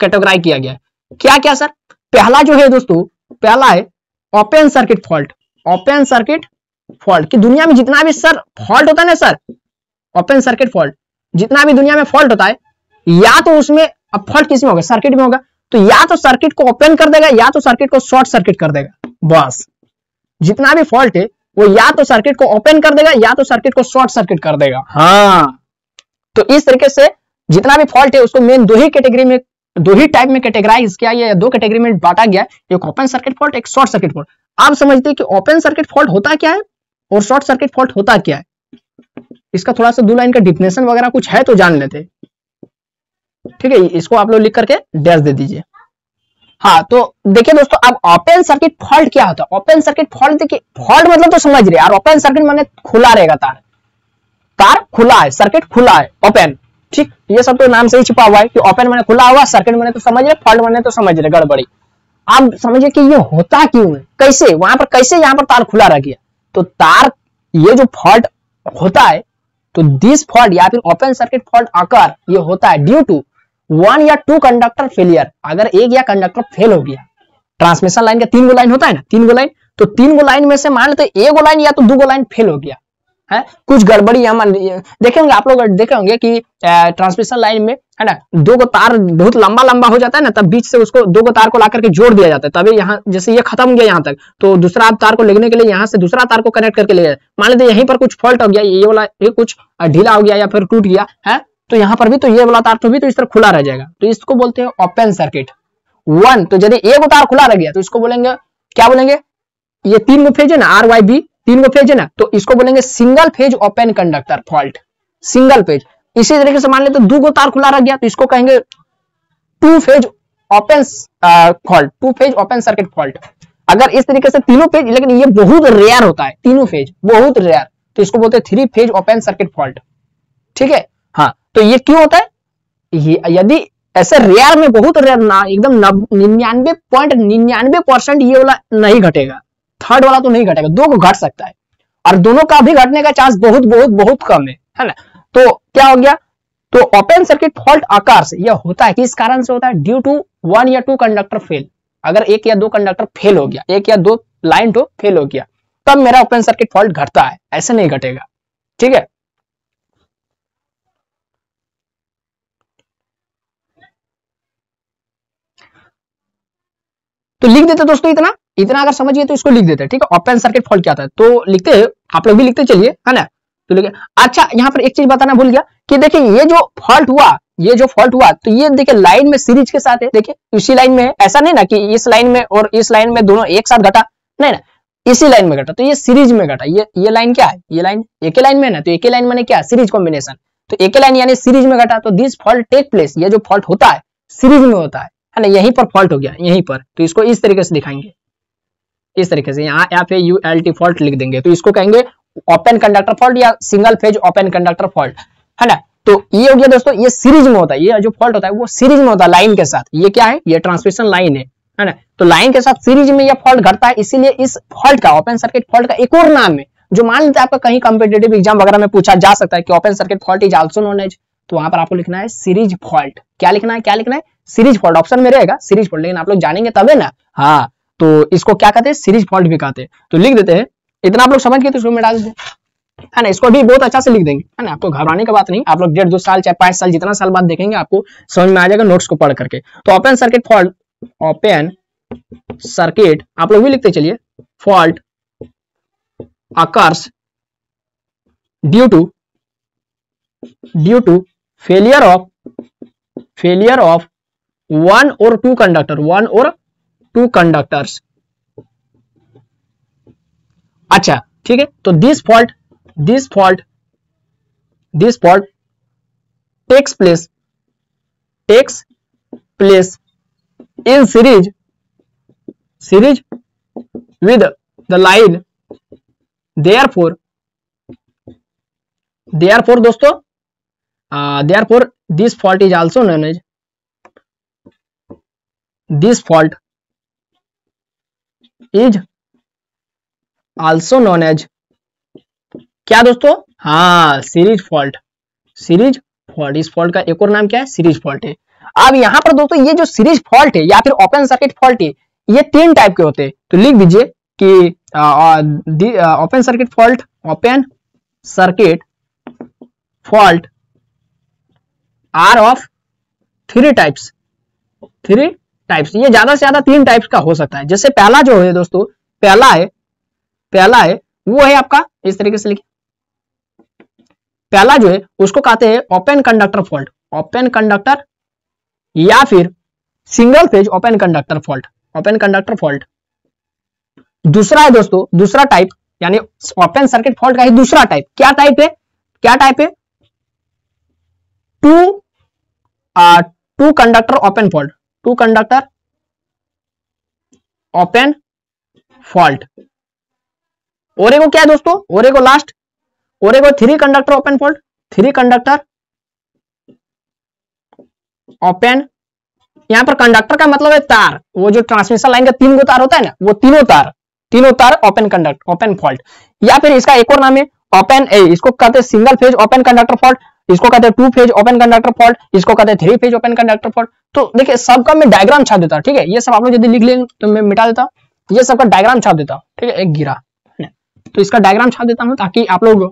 Speaker 1: कैटेगराइज किया गया है। क्या क्या सर? पहला जो है दोस्तों, पहला है open circuit fault. Open circuit fault की दुनिया में जितना भी सर फॉल्ट होता है ना सर, ओपन सर्किट फॉल्ट जितना भी दुनिया में फॉल्ट होता है, या तो उसमें अब फॉल्ट किस में होगा, सर्किट में होगा, तो या तो सर्किट को ओपन कर देगा या तो सर्किट को शॉर्ट सर्किट कर देगा। बस जितना भी फॉल्ट है वो या तो सर्किट को ओपन कर देगा या तो सर्किट को शॉर्ट सर्किट कर देगा। हाँ, तो इस तरीके से जितना भी फॉल्ट है उसको मेन दो ही कैटेगरी में, दो ही टाइप में कैटेगराइज किया गया, दो कैटेगरी में बांटा गया, एक ओपन सर्किट फॉल्ट, एक शॉर्ट सर्किट फॉल्ट। आप समझते हैं कि ओपन सर्किट फॉल्ट होता क्या है और शॉर्ट सर्किट फॉल्ट होता क्या है। इसका थोड़ा सा दो लाइन का डिफिनेशन वगैरह कुछ है तो जान लेते, ठीक है। इसको आप लोग लिख करके डैश दे दीजिए। हाँ, तो देखिए दोस्तों, अब ओपन सर्किट फॉल्ट क्या होता है? ओपन सर्किट फॉल्ट, देखिए फॉल्ट मतलब तो समझ रहे यार, ओपन सर्किट माने खुला रहेगा तार, तार खुला है, सर्किट खुला है, ओपन। ठीक, ये सब तो नाम से ही छिपा हुआ है कि ओपन माने खुला हुआ, सर्किट माने तो समझ रहे, फॉल्ट माने तो समझ रहे गड़बड़ी। आप समझिए कि ये होता क्यों है, कैसे वहां पर, कैसे यहाँ पर तार खुला रह गया? तो तार, ये जो फॉल्ट होता है, तो दिस फॉल्ट या फिर ओपन सर्किट फॉल्ट आकर ये होता है ड्यू टू 1 या 2 कंडक्टर फेलियर। अगर एक या कंडक्टर फेल हो गया, ट्रांसमिशन लाइन का 3 गो लाइन होता है ना, 3 गो लाइन, तो 3 गो लाइन में से मान लेते एक गो लाइन या तो 2 गो लाइन फेल हो गया है, कुछ गड़बड़ी यहाँ देखेंगे आप लोग, देखे होंगे कि ट्रांसमिशन लाइन में है ना 2 गो तार बहुत लंबा लंबा हो जाता है ना, तब बीच से उसको 2 गो तार को ला करके जोड़ दिया जाता है, तभी यहाँ जैसे ये खत्म गया यहाँ तक, तो दूसरा तार को लेने के लिए यहाँ से दूसरा तार को कनेक्ट करके ले जाए। मान लेते यहीं पर कुछ फॉल्ट हो गया, ये वाला ये कुछ ढीला हो गया या फिर टूट गया है, तो यहाँ पर भी तो ये वाला तार तो भी तो इस तरह खुला रह जाएगा, तो इसको बोलते हैं ओपन सर्किट 1। तो यदि एक तार खुला रह गया तो इसको बोलेंगे, क्या बोलेंगे, ये 3 गो फेज है ना, are Y B 3 go phase है ना, तो इसको बोलेंगे single phase open conductor fault, single phase. इसी तरीके से मान लेते 2 गो तार खुला रह गया तो इसको कहेंगे 2 phase open fault, 2 phase open circuit fault. अगर इस तरीके से तीनों फेज, लेकिन ये बहुत रेयर होता है, तीनों फेज बहुत रेयर, तो इसको बोलते हैं 3 फेज ओपन सर्किट फॉल्ट। ठीक है, हाँ, तो ये क्यों होता है? यदि ऐसे रेयर में, बहुत रेयर ना, एकदम 99.99% ये वाला नहीं घटेगा, थर्ड वाला तो नहीं घटेगा, 2 को घट सकता है, और दोनों का भी घटने का चांस बहुत बहुत बहुत कम है ना। तो क्या हो गया, तो ओपन सर्किट फॉल्ट आकार से यह होता है, किस कारण से होता है? ड्यू टू 1 या 2 कंडक्टर फेल। अगर 1 या 2 कंडक्टर फेल हो गया, 1 या 2 लाइन तो फेल हो गया, तब मेरा ओपन सर्किट फॉल्ट घटता है, ऐसे नहीं घटेगा। ठीक है, तो लिख देते दोस्तों, इतना इतना अगर समझिए तो इसको लिख देते। ठीक है, ओपन सर्किट फॉल्ट क्या होता है, तो लिखते हैं, आप लोग भी लिखते चलिए, है ना। तो लिखे, अच्छा यहाँ पर एक चीज बताना भूल गया कि देखिए ये जो फॉल्ट हुआ, ये जो फॉल्ट हुआ, तो ये देखिए लाइन में सीरीज के साथ है, देखिए इसी लाइन में है, ऐसा नहीं ना कि इस लाइन में और इस लाइन में दोनों एक साथ घटा, नहीं ना, इसी लाइन में घटा, तो ये सीरीज में घटा। ये लाइन क्या है, ये लाइन एक लाइन में ना, तो एक लाइन माने क्या, सीरीज कॉम्बिनेशन, तो एक लाइन यानी सीरीज में घटा, तो दिस फॉल्ट टेक प्लेस, ये जो फॉल्ट होता है सीरीज में होता है ना, यहीं पर फॉल्ट हो गया, यहीं पर, तो इसको इस तरीके से दिखाएंगे, इस तरीके से, यहाँ FAULT फॉल्ट लिख देंगे, तो इसको कहेंगे ओपन कंडक्टर फॉल्ट या single phase open conductor fault, है ना। तो ये हो गया दोस्तों, ये सीरीज में होता है, ये जो फॉल्ट होता है वो सीरीज में होता है लाइन के साथ। ये क्या है, ये ट्रांसमिशन लाइन है ना, तो लाइन के साथ सीरीज में ये फॉल्ट घटता है, इसीलिए इस फॉल्ट का, ओपन सर्किट फॉल्ट का एक और नाम है, जो मान लेते आपका कहीं कॉम्पिटेटिव एग्जाम वगैरह में पूछा जा सकता है कि open circuit fault is also known as, तो वहां पर आपको लिखना है सीरीज फॉल्ट। क्या लिखना है, क्या लिखना है, सीरीज फॉल्ट, ऑप्शन में रहेगा सीरीज फॉल्ट, लेकिन आप लोग जानेंगे तबे ना। हाँ, तो इसको क्या कहते हैं, सीरीज फॉल्ट भी कहते हैं। तो लिख देते हैं, इतना आप लोग समझ गए तो इसको मिटा देते हैं, है ना। इसको भी बहुत अच्छा से लिख देंगे, है ना, आपको घबराने की बात नहीं, आप लोग 1.5-2 साल चाहे 5 साल जितना साल बाद देखेंगे आपको समझ में आ जाएगा नोट्स को पढ़ करके। तो open circuit fault, open circuit आप लोग भी लिखते चलिए, fault occurs due to failure of 1 or 2 conductor, 1 or 2 conductors. अच्छा ठीक है, तो this fault takes place in series with the line, therefore दोस्तों, therefore this fault is also known as, this fault is also known as क्या दोस्तों, हाँ सीरीज फॉल्ट, सीरीज फॉल्ट, इस फॉल्ट का एक और नाम क्या है, सीरीज फॉल्ट है। अब यहाँ पर दोस्तों ये जो सीरीज फॉल्ट है या फिर ओपन सर्किट फॉल्ट है, ये 3 टाइप के होते हैं, तो लिख दीजिए कि open circuit fault, open circuit fault are of 3 types, 3 types, ये ज्यादा से ज्यादा 3 टाइप्स का हो सकता है। जैसे पहला जो है दोस्तों, पहला है वो है आपका, इस तरीके से लिखिए, पहला जो है उसको कहते हैं open conductor fault, open conductor या फिर single phase open conductor fault, open conductor fault. दूसरा है दोस्तों, दूसरा टाइप यानी ओपन सर्किट फॉल्ट का ही दूसरा टाइप, क्या टाइप है, क्या टाइप है, two conductor open fault, 2 conductor open fault. और एगो क्या है दोस्तों, और एगो लास्ट, और एगो 3 conductor open fault. 3 conductor open, यहां पर कंडक्टर का मतलब है तार, वो जो ट्रांसमिशन लाइन का 3 गो तार होता है ना, वो तीनों तार ओपन कंडक्ट ओपन फॉल्ट। या फिर इसका एक और नाम है ओपन इसको कहते हैं single phase open conductor fault, इसको कहते हैं 2 फेज ओपन कंडक्टर फॉल्ट, इसको कहते हैं 3 फेज ओपन कंडक्टर फॉल्ट। तो देखिए सबका मैं डायग्राम छाप देता हूं, ठीक है, ये सब आप लोग यदि लिख लेंगे तो मैं मिटा देता हूं, ये सबका डायग्राम छाप देता हूं, ठीक है, एक गिरा, तो इसका डायग्राम छाप देता हूं ताकि आप लोग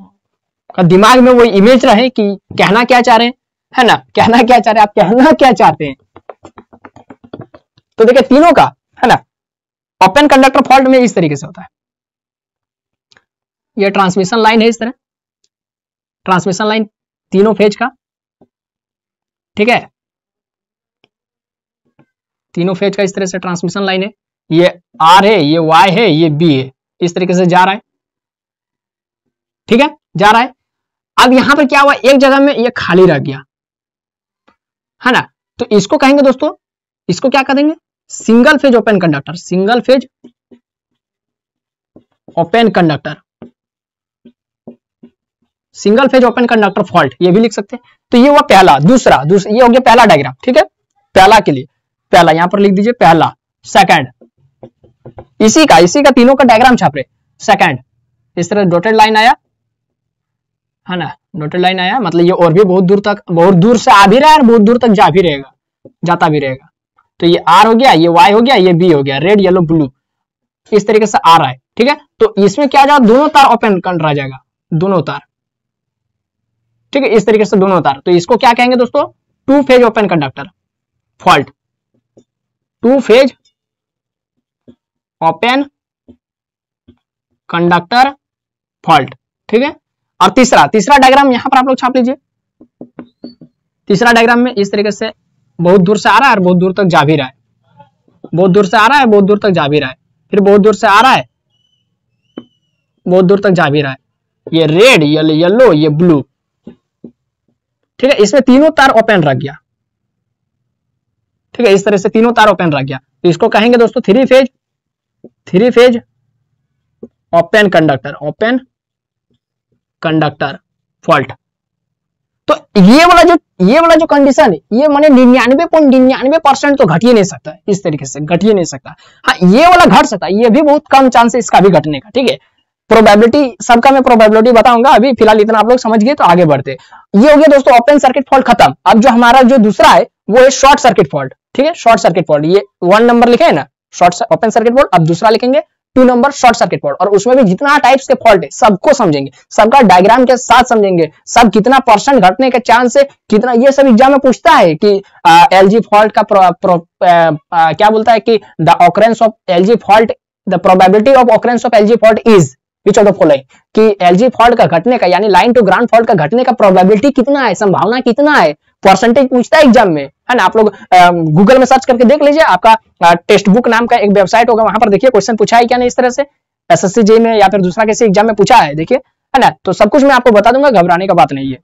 Speaker 1: का दिमाग में वो इमेज रहे कि कहना क्या चाह रहे हैं, है ना, कहना क्या चाह रहे हैं, आप कहना क्या चाहते हैं। तो देखिए तीनों का, है ना, ओपन कंडक्टर फॉल्ट में इस तरीके से होता है, ये ट्रांसमिशन लाइन है, इस तरह ट्रांसमिशन लाइन तीनों फेज का, ठीक है, तीनों फेज का इस तरह से ट्रांसमिशन लाइन है, ये आर है, ये वाई है, ये बी है, इस तरीके से जा रहा है, ठीक है, जा रहा है। अब यहां पर क्या हुआ, एक जगह में ये खाली रह गया, है ना, तो इसको कहेंगे दोस्तों, इसको क्या कहेंगे, single phase open conductor, single phase open conductor, single phase open conductor fault, ये भी लिख सकते हैं। तो ये हुआ पहला, दूसरा ये हो गया पहला डायग्राम, ठीक है, पहला के लिए पहला यहां पर लिख दीजिए पहला, सेकंड, इसी का तीनों का डायग्राम छाप रहे, सेकंड, इस तरह डॉटेड लाइन आया, है ना, डॉटेड लाइन आया, मतलब ये और भी बहुत दूर से आ भी रहा है और बहुत दूर तक जा भी रहेगा, जाता भी रहेगा। तो ये आर हो गया, ये वाई हो गया, ये बी हो गया, रेड येलो ब्लू, इस तरीके से आ रहा है, ठीक है। तो इसमें क्या जाएगा, दोनों तार ओपन रह जाएगा, दोनों तार, ठीक है, इस तरीके से दोनों तार। तो इसको क्या कहेंगे दोस्तों, 2 phase open conductor fault, 2 phase open conductor fault, ठीक है। और तीसरा डायग्राम यहां पर आप लोग छाप लीजिए, तीसरा डायग्राम में इस तरीके से बहुत दूर से आ रहा है और बहुत दूर तक जा भी रहा है, बहुत दूर से आ रहा है, बहुत दूर तक जा भी रहा है, फिर बहुत दूर से आ रहा है, बहुत दूर तक जा भी रहा है, ये रेड, ये येलो, ये ब्लू, ठीक है, इसमें तीनों तार ओपन रख गया, ठीक है, इस तरह से तीनों तार ओपन रख गया। तो इसको कहेंगे दोस्तों 3 फेज ओपन कंडक्टर फॉल्ट। तो ये वाला जो कंडीशन है, ये माने 99.99% तो घट ही नहीं सकता, इस तरीके से घट ही नहीं सकता। हाँ, ये वाला घट सकता है, ये भी बहुत कम चांस है इसका भी घटने का, ठीक है। प्रोबेबिलिटी सबका मैं प्रोबेबिलिटी बताऊंगा, अभी फिलहाल इतना आप लोग समझ गए, तो आगे बढ़ते। ये हो गया दोस्तों ओपन सर्किट फॉल्ट खत्म। अब जो हमारा जो दूसरा है वो है शॉर्ट सर्किट फॉल्ट, ठीक है, शॉर्ट सर्किट फॉल्ट, ये 1 नंबर लिखे है ना, शॉर्ट ओपन सर्किट फॉल्ट। अब दूसरा लिखेंगे 2 नंबर शॉर्ट सर्किट फॉल्ट, और उसमें भी जितना टाइप्स के फॉल्ट है सबको समझेंगे, सबका डायग्राम के साथ समझेंगे, सब कितना परसेंट घटने के चांस है, कितना, ये सब एग्जाम में पूछता है कि एलजी फॉल्ट का क्या बोलता है कि the occurrence of LG fault, the probability of occurrence of LG fault is which of the following, कि एलजी फॉल्ट का घटने का, यानी लाइन टू ग्राउंड फॉल्ट का घटने का प्रोबेबिलिटी कितना है, संभावना कितना है, परसेंटेज पूछता है एग्जाम में, है ना। आप लोग गूगल में सर्च करके देख लीजिए, आपका टेक्स्ट बुक नाम का एक वेबसाइट होगा, वहां पर देखिए क्वेश्चन पूछा है क्या नहीं, इस तरह से एसएससी जे में या फिर दूसरा किसी एग्जाम में पूछा है, देखिए, है ना। तो सब कुछ मैं आपको बता दूंगा, घबराने का बात नहीं है।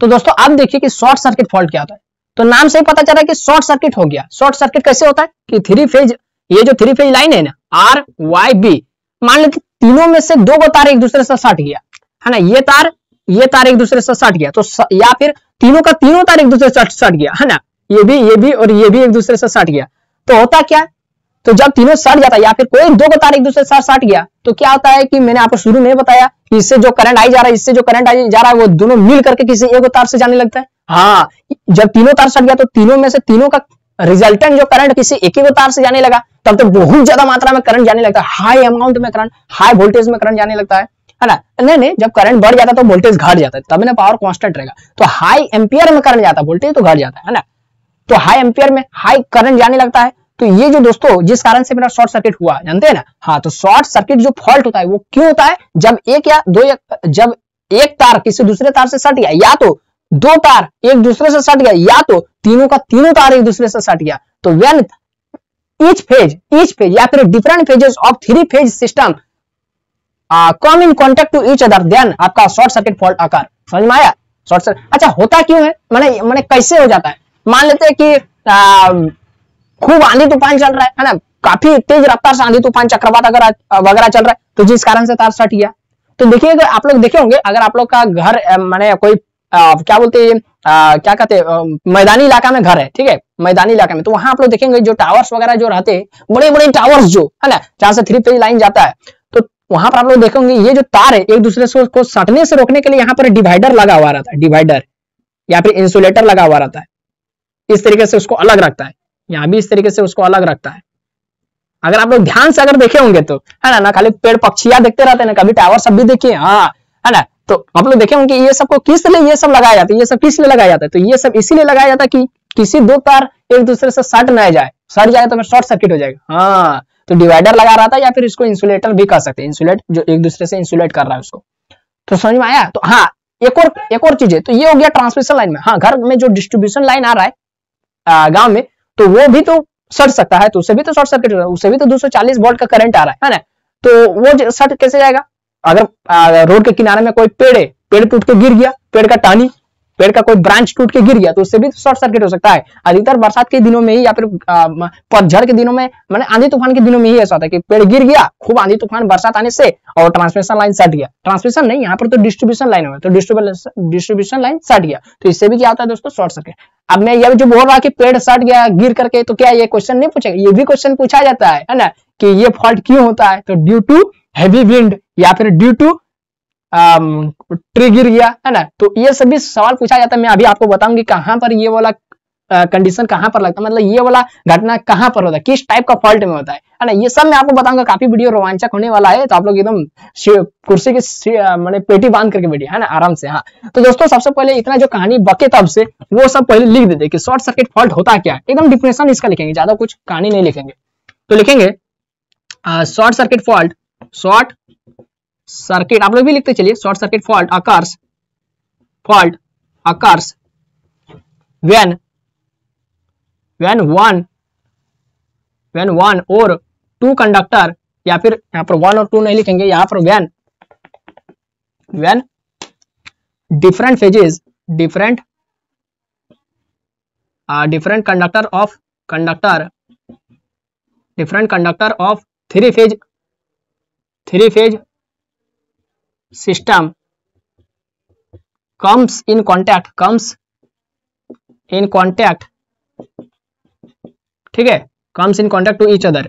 Speaker 1: तो दोस्तों आप देखिए कि शॉर्ट सर्किट फॉल्ट क्या होता है। तो नाम से ही पता चल रहा है कि शॉर्ट सर्किट हो गया। शॉर्ट सर्किट कैसे होता है कि 3 फेज, ये जो 3 फेज लाइन है ना, आर वाई बी, मान लो कि तीनों में से 2 गो तार एक दूसरे से सट गया, है ना, ये तार एक दूसरे से सट गया, तो या फिर तीनों तार एक दूसरे से सट गया, है ना, ये भी और ये भी एक दूसरे से सट गया। तो होता क्या, तो जब तीनों सट जाता है या फिर कोई 2 गो तार एक दूसरे से सट गया, तो क्या होता है कि मैंने आपको शुरू में बताया कि इससे जो करंट आई जा रहा है, इससे जो करंट आई जा रहा है, वो दोनों मिल करके किसी एक तार से जाने लगता है। हाँ, जब तीनों तार सट गया तो तीनों में से तीनों का रिजल्टेंट जो करंट किसी एक ही तार से जाने लगा, तब तो बहुत ज्यादा मात्रा में करंट जाने लगता है, हाई अमाउंट में करंट, हाई वोल्टेज में करंट जाने लगता है ना। नहीं, जब करंट बढ़ जाता है तो वोल्टेज घट जाता है, तब ना पावर कांस्टेंट रहेगा। तो हाई एम्पियर में करंट जाता है, वोल्टेज तो घट जाता है ना। तो हाई एम्पियर में हाई करंट जाने लगता है। तो ये जो दोस्तों जिस कारण से मेरा शॉर्ट सर्किट हुआ, जानते हैं ना। हाँ, तो शॉर्ट सर्किट जो फॉल्ट होता है वो क्यों होता है, जब जब एक तार किसी दूसरे तार से सट गया, या तो 2 तार एक दूसरे से सट गया, या तो तीनों का तीनों तार एक दूसरे से सट गया। तो व्हेन each phase या फिर different phases of 3 phase system come in contact to each other, then आपका शॉर्ट सर्किट फॉल्ट आकार। समझ में आया? शॉर्ट सर्किट अच्छा होता क्यों है, माने कैसे हो जाता है। मान लेते हैं कि खूब आंधी तूफान चल रहा है ना, काफी तेज रफ्तार से आंधी तूफान चक्रवात अगर वगैरह चल रहा है, तो जिस कारण से तार सट गया। तो देखिए अगर आप लोग देखे होंगे, अगर आप लोग का घर माने कोई क्या बोलते हैं, क्या कहते हैं, मैदानी इलाका में घर है, ठीक है, मैदानी इलाका में, तो वहां आप लोग देखेंगे जो टावर्स वगैरह जो रहते हैं, बड़े बड़े टावर्स जो है ना, जहां से 3 फेज लाइन जाता है, तो वहां पर आप लोग देखेंगे ये जो तार है एक दूसरे से को सटने से रोकने के लिए यहाँ पर डिवाइडर लगा हुआ रहता है, डिवाइडर या फिर इंसुलेटर लगा हुआ रहता है, इस तरीके से उसको अलग रखता है, यहाँ भी इस तरीके से उसको अलग रखता है। अगर आप लोग ध्यान से अगर देखे होंगे तो है ना खाली पेड़ पक्षियां देखते रहते हैं ना, कभी टावर सब भी देखिए, हाँ है ना, तो आप लोग देखे होंगे ये सबको किस लिए ये सब लगाया जाता है, ये सब किस लिए लगाया जाता है, तो ये सब इसीलिए लगाया जाता है कि किसी दो तार एक दूसरे से सट न जाए, सट जाए तो फिर शॉर्ट सर्किट हो जाएगा। हाँ, तो डिवाइडर लगा रहा था, या फिर इसको इंसुलेटर भी कर सकते हैं, इंसुलेट जो एक दूसरे से इंसुलेट कर रहा है उसको। तो समझ में आया। तो हाँ, एक और चीज है, तो ये हो गया ट्रांसमिशन लाइन में। हाँ, घर में जो डिस्ट्रीब्यूशन लाइन आ रहा है गांव में, तो वो भी तो सट सकता है, तो उसे भी तो शॉर्ट सर्किट हो रहा है, उसे भी तो 240 वोल्ट का करंट आ रहा है ना, तो वो सट कैसे जाएगा। अगर रोड के किनारे में कोई पेड़ टूट के गिर गया, पेड़ का टहनी, पेड़ का कोई ब्रांच टूट के गिर गया, तो उससे भी शॉर्ट सर्किट हो सकता है। अधिकतर बरसात के दिनों में ही या फिर पतझड़ के दिनों में, माने आंधी तूफान के दिनों में ही ऐसा होता है कि पेड़ गिर गया, खूब आंधी तूफान बरसात आने से, और ट्रांसमिशन लाइन सट गया, ट्रांसमिशन नहीं, यहाँ पर तो डिस्ट्रीब्यूशन लाइन होगा, तो डिस्ट्रीब्यूशन लाइन सट गया, तो इससे भी क्या होता है दोस्तों, शॉर्ट सर्किट। अब मैं ये जो बोल रहा कि पेड़ सट गया गिर करके, तो क्या ये क्वेश्चन नहीं पूछेगा, ये भी क्वेश्चन पूछा जाता है ना, कि ये फॉल्ट क्यों होता है, तो ड्यू टू हैवी विंड या फिर ड्यू टू ट्री गिर गया, है ना, तो ये सभी सवाल पूछा जाता है। मैं अभी आपको बताऊंगी कहां पर ये वाला कंडीशन कहां पर लगता है, मतलब ये वाला घटना कहां पर होता है, किस टाइप का फॉल्ट में होता है ना, ये सब मैं आपको बताऊंगा। काफी वीडियो रोमांचक होने वाला है, तो आप लोग एकदम कुर्सी की मैंने पेटी बांध करके बैठिए, है ना, आराम से। हाँ, तो दोस्तों सबसे पहले इतना जो कहानी बके तब से वो सब पहले लिख देते कि शॉर्ट सर्किट फॉल्ट होता क्या है, एकदम डिफिनेशन इसका लिखेंगे, ज्यादा कुछ कहानी नहीं लिखेंगे। तो लिखेंगे short circuit fault, short circuit आप लोग भी लिखते चलिए, short circuit fault occurs when one or two conductor, या फिर यहाँ पर 1 और 2 नहीं लिखेंगे, यहाँ पर when different phases, different conductor of three phase system comes in contact, ठीक है, comes in contact to each other,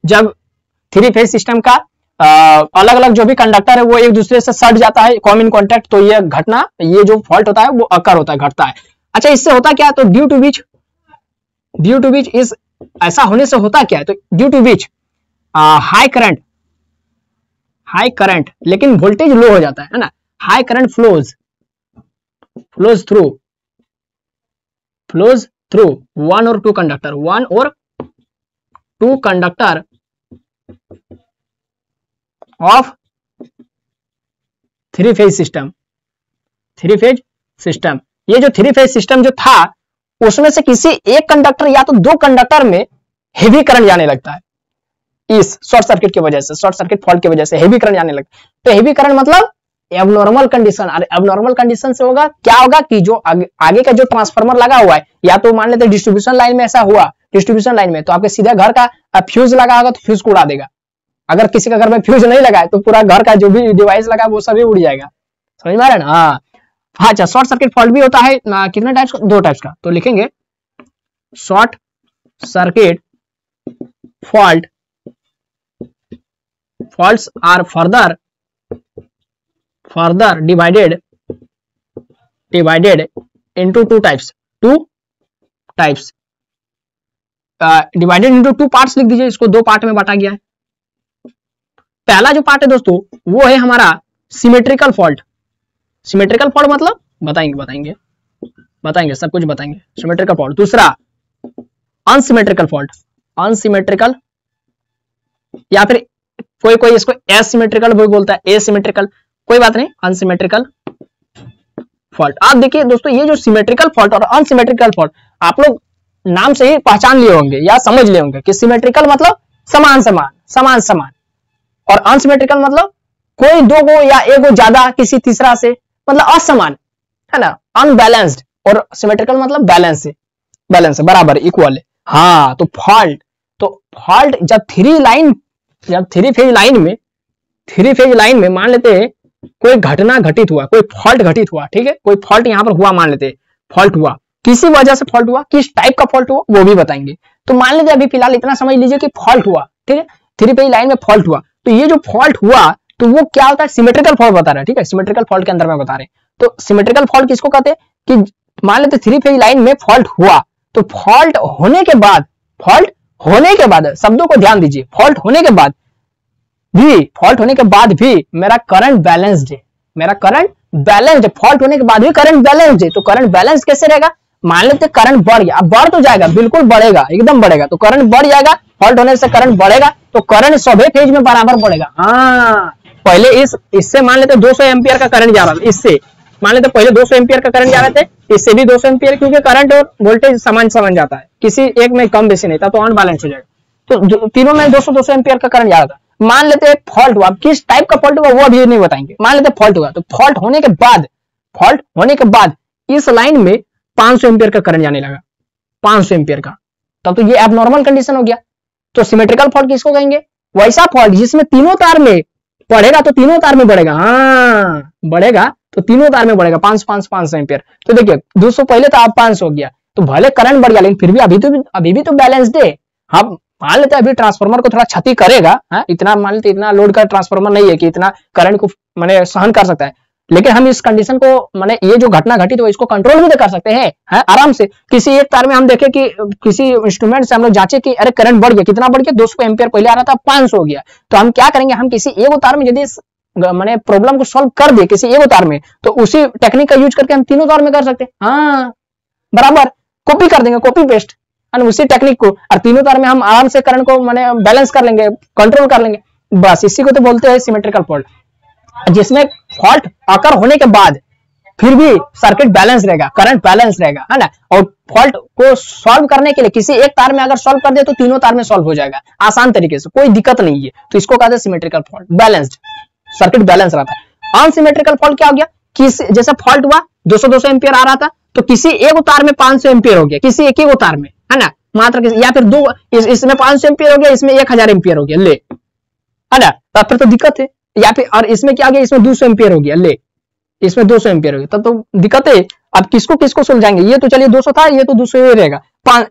Speaker 1: जब 3 फेज सिस्टम का अलग अलग जो भी कंडक्टर है वो एक दूसरे से सट जाता है, कम इन कॉन्टैक्ट, तो ये घटना, ये जो फॉल्ट होता है वो अकर होता है, घटता है। अच्छा, इससे होता क्या है, तो ड्यू टू विच इस ऐसा होने से होता क्या है, तो due to which high current लेकिन वोल्टेज लो हो जाता है ना, high current flows through one or two conductor of three phase system. ये जो 3 फेज सिस्टम जो था, उसमें से किसी एक कंडक्टर या तो 2 कंडक्टर में हेवी करंट जाने लगता है, इस शॉर्ट सर्किट की वजह से, शॉर्ट सर्किट फॉल्ट की वजह से हेवी करंट जाने लगता है। तो हेवी करंट मतलब एबनॉर्मल कंडीशन। अरे एबनॉर्मल कंडीशन से होगा क्या, होगा कि जो आगे का जो ट्रांसफार्मर लगा हुआ है, या तो मान लेते डिस्ट्रीब्यूशन लाइन में ऐसा हुआ, डिस्ट्रीब्यूशन लाइन में तो आपके सीधा घर का फ्यूज लगा होगा तो फ्यूज को उड़ा देगा। अगर किसी का घर में फ्यूज नहीं लगा है तो पूरा घर का जो भी डिवाइस लगा वो सभी उड़ जाएगा। समझ में आ रहा है ना। हाँ, अच्छा, शॉर्ट सर्किट फॉल्ट भी होता है कितने टाइप्स का, 2 टाइप्स का। तो लिखेंगे short circuit faults are further divided into 2 types, divided into 2 parts लिख दीजिए, इसको 2 पार्ट में बांटा गया है। पहला जो पार्ट है दोस्तों वो है हमारा सिमेट्रिकल फॉल्ट। सिमेट्रिकल फॉल्ट मतलब बताएंगे सब कुछ बताएंगे, सिमेट्रिकल फॉल्ट। दूसरा अनसिमेट्रिकल फॉल्ट, या फिर कोई इसको एसिमेट्रिकल भी बोलता है, एसिमेट्रिकल, कोई बात नहीं, अनसिमेट्रिकल फॉल्ट। आप देखिए दोस्तों, ये जो सिमेट्रिकल फॉल्ट और अनसिमेट्रिकल फॉल्ट आप लोग नाम से ही पहचान लिए होंगे या समझ लिए होंगे कि सिमेट्रिकल मतलब समान, और अनसिमेट्रिकल मतलब कोई 2 गो या 1 गो ज्यादा किसी तीसरा से, मतलब असमान, है ना, अनबैलेंस्ड, और सिमेट्रिकल मतलब बैलेंस है। बैलेंस है, बराबर इक्वल है। हाँ तो फॉल्ट जब थ्री फेज लाइन में मान लेते हैं कोई घटना घटित हुआ, कोई फॉल्ट घटित हुआ, ठीक है, कोई फॉल्ट यहां पर हुआ, मान लेते फॉल्ट हुआ, किसी वजह से फॉल्ट हुआ, किस टाइप का फॉल्ट हुआ वो भी बताएंगे। तो मान लीजिए अभी फिलहाल इतना समझ लीजिए कि फॉल्ट हुआ, ठीक है, थ्री फेज लाइन में फॉल्ट हुआ, तो ये जो फॉल्ट हुआ तो वो क्या होता है, सिमेट्रिकल फॉल्ट बता रहा है, ठीक है, सिमेट्रिकल फॉल्ट के अंदर में बता रहे हैं। तो सिमेट्रिकल फॉल्ट किसको कहते हैं कि मान लेते थ्री फेज लाइन में फॉल्ट हुआ, तो फॉल्ट होने के बाद शब्दों को ध्यान दीजिए, फॉल्ट होने के बाद भी मेरा करंट बैलेंस्ड है, फॉल्ट होने के बाद भी करंट बैलेंस्ड है। तो करंट बैलेंस कैसे रहेगा, मान लेते करंट बढ़ गया, अब बढ़ तो जाएगा, बिल्कुल बढ़ेगा, एकदम बढ़ेगा, तो करंट बढ़ जाएगा, फॉल्ट होने से करंट बढ़ेगा, तो करंट सभी फेज में बराबर बढ़ेगा। हाँ पहले इससे मान लेते 200 एम्पियर का करंट जा रहा था, इससे मान लेते पहले 200 एम्पियर का करंट जा रहे थे, इससे भी 200 एम्पियर, क्योंकि करंट और वोल्टेज समान जाता है, किसी एक में कम बेसी नहीं था, तो अनबैलेंस हो जाएगा। तो तीनों में 200 एम्पियर का करंट जा रहा था। मान लेते फॉल्ट हुआ, किस टाइप का फॉल्ट हुआ वो अभी नहीं बताएंगे, मान लेते फॉल्ट हुआ, तो फॉल्ट होने के बाद इस लाइन में 500 एम्पियर का करंट जाने लगा, 500 एम्पियर का, तब तो ये एबनॉर्मल कंडीशन हो गया। तो सिमेट्रिकल फॉल्ट किसको कहेंगे, वैसा फॉल्ट जिसमें तीनों तार में बढ़ेगा तो तीनों तार में बढ़ेगा, हाँ बढ़ेगा तो तीनों तार में बढ़ेगा 500 एम्पियर। तो देखिए 200 पहले था, अब 500 हो गया, तो भले करंट बढ़ गया लेकिन फिर भी अभी भी तो बैलेंस्ड है। हम मान लेते अभी ट्रांसफार्मर को थोड़ा क्षति करेगा, इतना मान लेते इतना लोड का ट्रांसफार्मर नहीं है कि इतना करंट को माने सहन कर सकता है, लेकिन हम इस कंडीशन को माने ये जो घटना घटी तो इसको कंट्रोल भी कर सकते हैं, आराम से। किसी एक तार में हम देखें कि किसी इंस्ट्रूमेंट से हम लोग जांचे कि अरे करंट बढ़ गया, कितना बढ़ गया, 200 एम्पियर पहले आ रहा था 500 हो गया, तो हम क्या करेंगे, हम किसी एक तार में यदि माने प्रॉब्लम को सॉल्व कर दे किसी एक तार में, तो उसी टेक्निक का यूज करके हम तीनों तार में कर सकते हैं। हाँ बराबर कॉपी कर देंगे, कॉपी पेस्ट उसी टेक्निक को, और तीनों तार में हम आराम से करंट को माने बैलेंस कर लेंगे, कंट्रोल कर लेंगे। बस इसी को तो बोलते हैं सिमेट्रिकल फॉल्ट, जिसमें फॉल्ट अकर होने के बाद फिर भी सर्किट बैलेंस रहेगा, करंट बैलेंस रहेगा, है ना। और फॉल्ट को सॉल्व करने के लिए किसी एक तार में अगर सॉल्व कर दे तो तीनों तार में सॉल्व हो जाएगा आसान तरीके से, कोई दिक्कत नहीं है। तो इसको कहते हैं symmetrical fault, balanced circuit balance रहता है। अनसिमेट्रिकल फॉल्ट क्या हो गया, जैसे फॉल्ट हुआ 200 एम्पियर आ रहा था, तो किसी एक तार में 500 एम्पियर हो गया, किसी एक ही तार में, है ना, मात्र या फिर दो, इसमें 500 एम्पियर हो गया, इसमें 1000 एम्पियर हो गया, ले, है ना, तब फिर तो दिक्कत है। या फिर और इसमें क्या हो गया, इसमें 200 एम्पियर हो गया, ले, इसमें 200 एम्पियर हो गया, तब तो दिक्कत है। अब किसको सुलझाएंगे, ये तो चलिए 200 था, ये तो 200 ही रहेगा,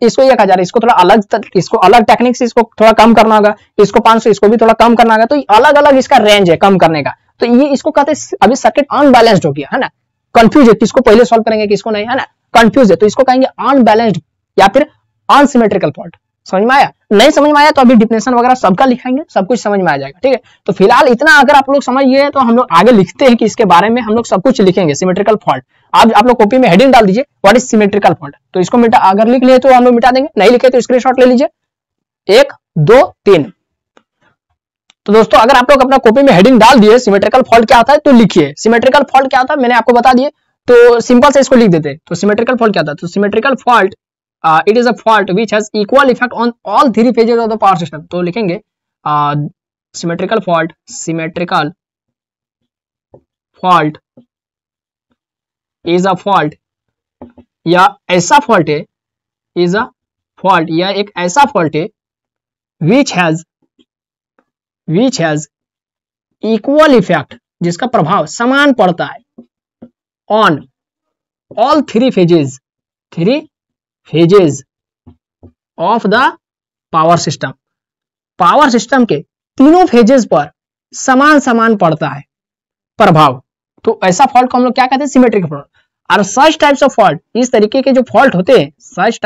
Speaker 1: इसको 1000, इसको थोड़ा अलग टेक्निक से इसको थोड़ा कम करना होगा, इसको 500, इसको भी थोड़ा कम करना होगा, तो अलग अलग इसका रेंज है कम करने का। तो ये इसको कहते हैं अभी सर्किट अनबैलेंस्ड हो गया, है ना, कंफ्यूज है, किसको पहले सॉल्व करेंगे किसको नहीं, है ना, कंफ्यूज है, तो इसको कहेंगे अनबैलेंस्ड या फिर अनसिमेट्रिकल फॉल्ट। समझ में आया, नहीं समझ में आया तो अभी डिफिनेशन वगैरह सबका लिखाएंगे, सब कुछ समझ में आ जाएगा, ठीक है। तो फिलहाल इतना अगर आप लोग समझ गए तो हम लोग आगे लिखते हैं कि इसके बारे में हम लोग सब कुछ लिखेंगे, सिमेट्रिकल फॉल्ट। आप लोग कॉपी में हेडिंग डाल दीजिए व्हाट इज सिमेट्रिकल फॉल्ट, तो इसको मिटा, अगर लिख लिए तो हम लोग मिटा देंगे, नहीं लिखे तो स्क्रीनशॉट ले लीजिए 1 2 3। तो दोस्तों अगर आप लोग अपना कॉपी में हेडिंग डाल दिए सिमेट्रिकल फॉल्ट क्या होता है तो लिखिए, सिमेट्रिकल फॉल्ट क्या होता है मैंने आपको बता दिए, तो सिंपल से इसको लिख देते। तो सिमेट्रिकल फॉल्ट क्या होता है, तो symmetrical fault it is a fault which has equal effect on all three phases of the power system। तो लिखेंगे symmetrical fault is a fault या ऐसा fault है, is a fault या एक ऐसा fault है which has equal effect, जिसका प्रभाव समान पड़ता है on all three phases of the power system, power system के तीनों फेजेस पर समान पड़ता है प्रभाव। तो ऐसा फॉल्ट को हम लोग क्या कहते हैं, सिमेट्रिकल फॉल्ट। और सच टाइप्स ऑफ फॉल्ट, इस तरीके के जो फॉल्ट होते हैं, सच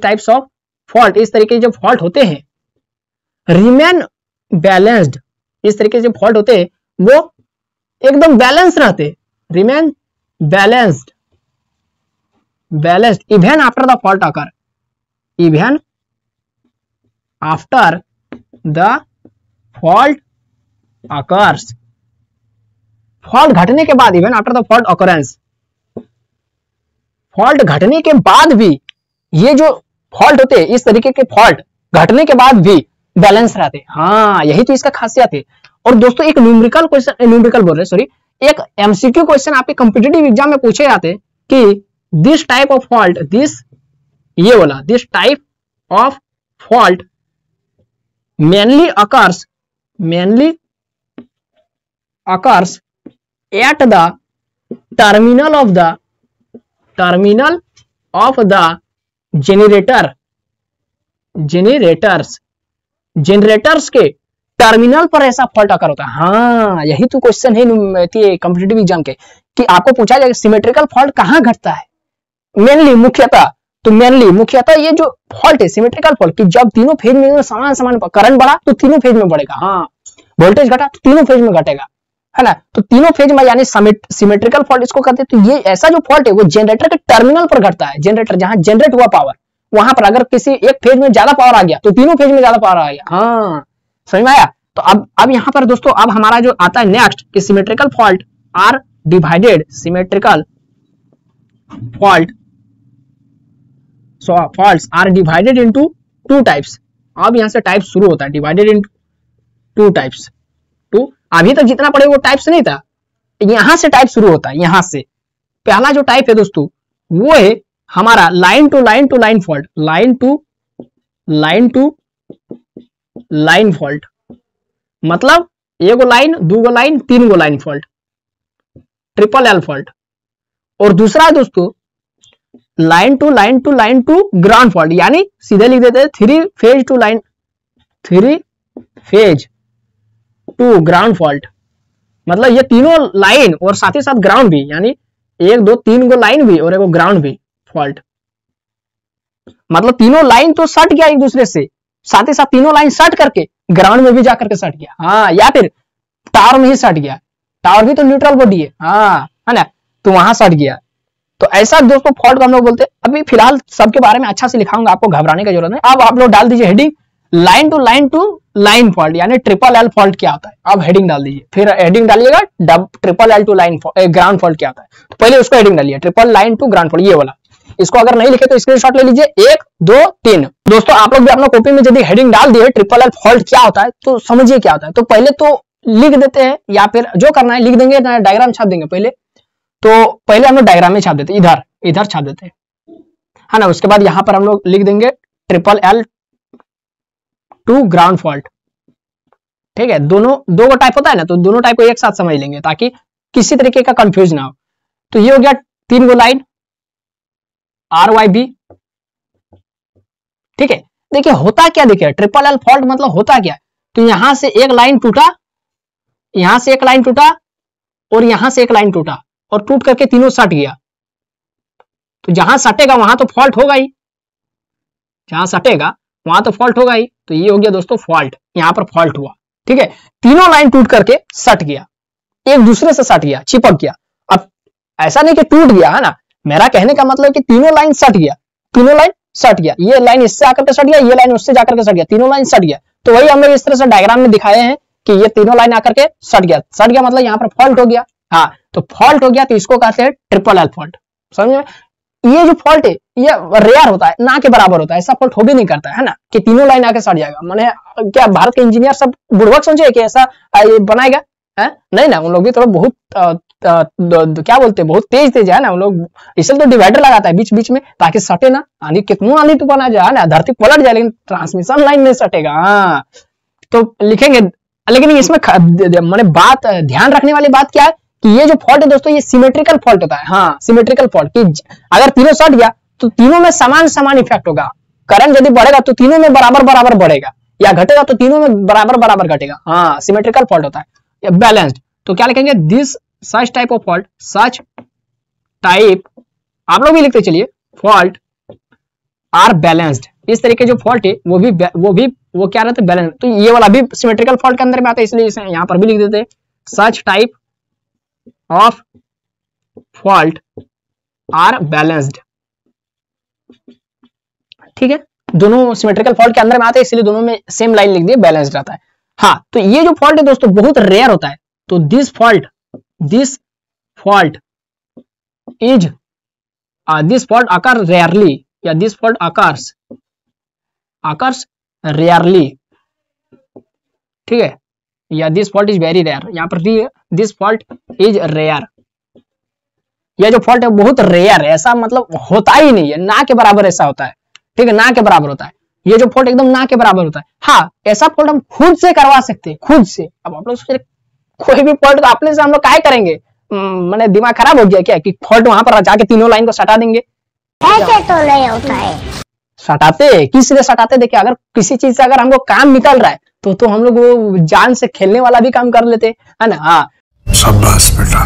Speaker 1: टाइप्स ऑफ फॉल्ट, इस तरीके के जो फॉल्ट होते हैं, रिमेन बैलेंस्ड, इस तरीके से जो फॉल्ट होते हैं वो एकदम बैलेंस रहते, remain balanced even after the fault occur, even after the fault occurs, fault घटने के बाद, even after the fault occurrence, fault घटने के बाद भी ये जो फॉल्ट होते हैं, इस तरीके के फॉल्ट घटने के बाद भी बैलेंस रहते। हाँ यही तो इसका खासियत है। और दोस्तों एक न्यूमेरिकल क्वेश्चन, न्यूमेरिकल बोल रहे सॉरी, एक एमसीक्यू क्वेश्चन आपके कॉम्पिटिटिव एग्जाम में पूछे जाते कि this type of fault, this ये वाला, this type of fault mainly occurs at the terminal of the generators के टर्मिनल पर ऐसा फॉल्ट अकर होता है। हाँ, यही तो क्वेश्चन है कॉम्पिटिटिव एग्जाम के, कि आपको पूछा जाएगा सिमेट्रिकल फॉल्ट कहाँ घटता है। मेनली मुख्यतः ये जो फॉल्ट है सिमेट्रिकल फॉल्ट, कि जब तीनों फेज में समान करंट बढ़ा तो तीनों फेज में बढ़ेगा, हाँ, वोल्टेज घटा तो तीनों फेज में घटेगा, है ना। तो तीनों फेज में यानी सिमेट्रिकल फॉल्ट इसको कहते हैं। तो ये ऐसा जो फॉल्ट है वो जनरेटर के टर्मिनल पर घटता है। जनरेटर जहां जनरेट हुआ पावर, वहां पर अगर किसी एक फेज में ज्यादा पावर आ गया तो तीनों फेज में ज्यादा पावर आ गया। हाँ, समझ में आया। तो अब यहां पर दोस्तों अब हमारा जो आता है नेक्स्ट कि symmetrical fault are divided, symmetrical fault faults are divided into two types। अब यहां से टाइप शुरू होता है, डिवाइडेड इनटू टू टाइप्स। टू अभी तक जितना पढ़े वो टाइप्स नहीं था, यहां से टाइप शुरू होता है। यहां से पहला जो टाइप है दोस्तों वो है हमारा line to line fault, line to line fault, मतलब एगो लाइन, दूगो लाइन, तीन गो line fault, triple L fault. और दूसरा है दोस्तों लाइन टू ग्राउंड फॉल्ट, यानी सीधे लिख देते हैं three phase two ground fault, मतलब ये तीनों लाइन और साथ ही साथ ग्राउंड भी, यानी एक दो तीन गो लाइन भी और एक ग्राउंड भी फॉल्ट, मतलब तीनों लाइन तो सट गया एक दूसरे से, साथ ही साथ तीनों लाइन सट करके ग्राउंड में भी जाकर के सट गया। हाँ, या फिर टावर में ही सट गया, टावर भी तो न्यूट्रल बॉडी है, हाँ, है ना, तो वहां सट गया। तो ऐसा दोस्तों फॉल्ट को हम लोग बोलते हैं। अभी फिलहाल सबके बारे में अच्छा से लिखाऊंगा, आपको घबराने की जरूरत नहीं। अब आप लोग डाल दीजिए heading line to line fault, यानी ट्रिपल एल फॉल्ट क्या होता है। अब हेडिंग डाल दीजिए, फिर हेडिंग डालिएगा triple L to line ground fault क्या होता है। तो पहले उसको हेडिंग डालिए triple line to ground fault, ये वाला। इसको अगर नहीं लिखे तो स्क्रीनशॉट ले लीजिए, 1 2 3। दोस्तों आप लोग भी अपना कॉपी में यदि हेडिंग डाल दिए ट्रिपल एल फॉल्ट क्या होता है तो समझिए क्या होता है। तो पहले तो लिख देते हैं, या फिर जो करना है लिख देंगे, डायग्राम छाप देंगे पहले। तो पहले हम लोग डायग्राम में छाप देते, इधर छाप देते हैं, है ना। उसके बाद यहां पर हम लोग लिख देंगे triple L to ground fault, ठीक है। दो टाइप होता है ना, तो दोनों टाइप को एक साथ समझ लेंगे ताकि किसी तरीके का कंफ्यूज ना हो। तो ये हो गया 3 गो लाइन RYB, ठीक है। देखिए होता क्या, देखिए ट्रिपल एल फॉल्ट मतलब होता क्या। तो यहां से एक लाइन टूटा, यहां से एक लाइन टूटा और यहां से एक लाइन टूटा, और टूट करके तीनों सट गया। तो जहां सटेगा वहां तो फॉल्ट होगा ही, जहां सटेगा वहां तो फॉल्ट होगा ही। तो ये हो गया दोस्तों फॉल्ट, यहां पर फॉल्ट हुआ, ठीक है। तीनों लाइन टूट करके सट गया, एक दूसरे से सट गया, चिपक गया। अब ऐसा नहीं कि टूट गया, है ना, मेरा कहने का मतलब कि तीनों लाइन सट गया, तीनों लाइन सट गया, ये लाइन इससे आकर के सट गया, ये लाइन उससे जाकर के सट गया, तीनों लाइन सट गया। तो वही हम लोग इस तरह से डायग्राम में दिखाए हैं कि ये तीनों लाइन आकर के सट गया मतलब यहाँ पर फॉल्ट हो गया। हाँ, तो फॉल्ट हो गया तो इसको कहते हैं ट्रिपल एल फॉल्ट, समझ में। ये जो फॉल्ट है ये रेयर होता है, ना के बराबर होता है, ऐसा फॉल्ट हो भी नहीं करता है ना कि तीनों लाइन आके सट जाएगा। माने क्या भारत के इंजीनियर सब बुड़बक समझे कि ऐसा ये बनाएगा है? नहीं ना, उन लोग भी थोड़ा बहुत क्या बोलते हैं, बहुत तेज है ना उन लोग, इसलिए तो डिवाइडर लगाता है बीच बीच में ताकि सटे ना। आंधी कितनों आंधी तूफान आ जाए ना, धरती पलट जाए लेकिन ट्रांसमिशन लाइन नहीं सटेगा। हाँ, तो लिखेंगे, लेकिन इसमें मैंने बात ध्यान रखने वाली बात क्या है कि ये जो फॉल्ट है दोस्तों ये सिमेट्रिकल फॉल्ट होता है। हाँ, सिमेट्रिकल फॉल्ट कि अगर तीनों सट गया तो तीनों में समान इफेक्ट होगा। करंट यदि बढ़ेगा तो तीनों में बराबर बढ़ेगा, या घटेगा तो तीनों में बराबर घटेगा। हाँ, सिमेट्रिकल फॉल्ट होता है। बैलेंस्ड, तो क्या लिखेंगे, this such type of fault, such type, आप लोग भी लिखते चलिए, फॉल्ट आर बैलेंस्ड। इस तरीके जो फॉल्ट है वो क्या रहता है, बैलेंस। तो ये वाला भी सिमेट्रिकल फॉल्ट के अंदर में आता है, इसलिए इसे यहां पर भी लिख देते हैं, such type of fault are balanced, ठीक है। दोनों सिमेट्रिकल फॉल्ट के अंदर में आते हैं, इसलिए दोनों में सेम लाइन लिख दिए, बैलेंस्ड रहता है। हाँ, तो ये जो फॉल्ट है दोस्तों बहुत रेयर होता है। तो दिस फॉल्ट अकर रेयरली, या दिस फॉल्ट अकर्स रेयरली, ठीक है, या this fault is very rare. यहां पर दिस फॉल्ट इज रेयर, यह जो फॉल्ट है बहुत रेयर है, ऐसा मतलब होता ही नहीं है, ना के बराबर ऐसा होता है। ठीक है, ना के बराबर होता है। ये जो फॉल्ट एकदम ना के बराबर होता है। हाँ, ऐसा फॉल्ट हम खुद से करवा सकते हैं, खुद से। अब आप लोग सोच रहे कोई भी फॉल्ट अपने से हम लोग क्या करेंगे, मैंने दिमाग खराब हो गया क्या कि फॉल्ट वहां पर जाके तीनों लाइन को सटा देंगे?
Speaker 3: ऐसे तो नहीं होता है।
Speaker 1: सटाते किस लिए सटाते? देखिए, अगर किसी चीज से अगर हमको काम निकल रहा है तो हम लोग वो जान से खेलने वाला भी काम कर लेते है ना। हाँ,
Speaker 4: शाबाश बेटा,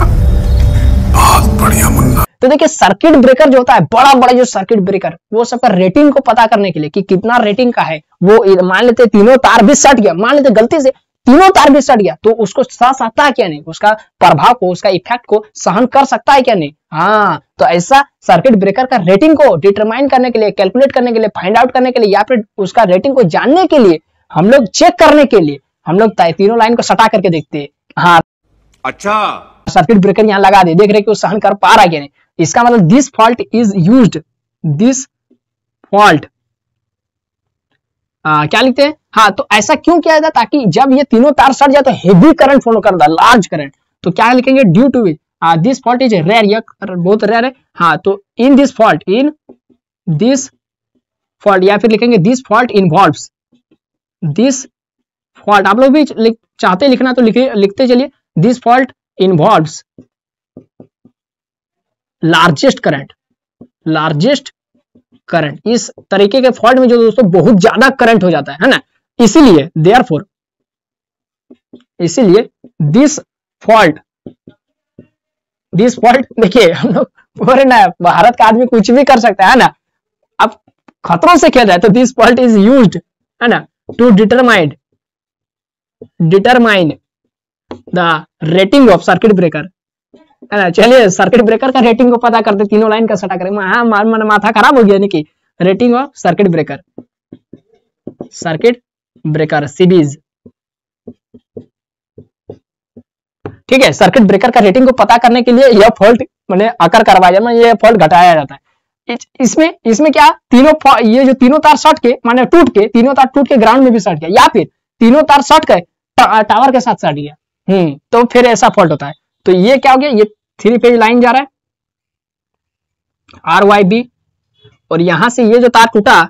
Speaker 4: बहुत बढ़िया मुन्ना।
Speaker 1: तो देखिए, सर्किट ब्रेकर जो होता है, बड़ा बड़ा जो सर्किट ब्रेकर, वो सबका रेटिंग को पता करने के लिए कि कितना रेटिंग का है, वो मान लेते तीनों तार भी सट गया, मान लेते गलती से तीनों तार भी सट गया, तो उसको सह सकता है क्या नहीं, उसका प्रभाव को, उसका इफेक्ट को सहन कर सकता है क्या नहीं। हाँ, तो ऐसा सर्किट ब्रेकर का रेटिंग को डिटरमाइन करने के लिए, कैलकुलेट करने के लिए, फाइंड आउट करने के लिए, या फिर उसका रेटिंग को जानने के लिए, हम लोग चेक करने के लिए हम लोग तीनों लाइन को सटा करके देखते हैं। हाँ,
Speaker 2: अच्छा,
Speaker 1: सर्किट ब्रेकर यहाँ लगा दे, देख रहे कि वो सहन कर पा रहा है क्या नहीं। इसका मतलब this fault is used, this fault क्या लिखते हैं? हाँ, तो ऐसा क्यों किया जाता है? ताकि जब ये तीनों तार सट जाए तो हेवी करंट फ्लो करता है, लार्ज करंट। तो क्या लिखेंगे? Due to which this fault is rare, यह बहुत रेयर है। हाँ, तो इन दिस फॉल्ट, या फिर लिखेंगे this fault involves, this fault. आप लोग भी चाहते लिखना तो लिखते चलिए, this fault involves largest current. इस तरीके के फॉल्ट में जो दोस्तों बहुत ज्यादा करंट हो जाता है ना, इसीलिए देयरफॉर, इसीलिए दिस फॉल्ट देखिए, हम लोग पूरे ना भारत का आदमी कुछ भी कर सकता है ना। अब खतरों से खेल रहा है, तो दिस फॉल्ट इज यूज्ड है ना to determine the rating of circuit breaker, है ना। चलिए, सर्किट ब्रेकर का रेटिंग को पता करते, तीनों लाइन का सटा करें। माथा खराब हो गया नहीं कि रेटिंग ऑफ सर्किट ब्रेकर सीबीज। ठीक है, सर्किट ब्रेकर का रेटिंग को पता करने के लिए यह फॉल्ट मैंने अकर करवाया जाता है, यह फॉल्ट घटाया जाता है। इसमें क्या, ये जो तीनों तार सट के माने टूट के, तीनों तार टूट के ग्राउंड में भी सट गया, या फिर तीनों तार सट के टावर के साथ सट गया, तो फिर ऐसा फॉल्ट होता है। तो ये क्या हो गया, ये 3 फेज लाइन जा रहा है RYB, और यहां से ये जो तार टूटा,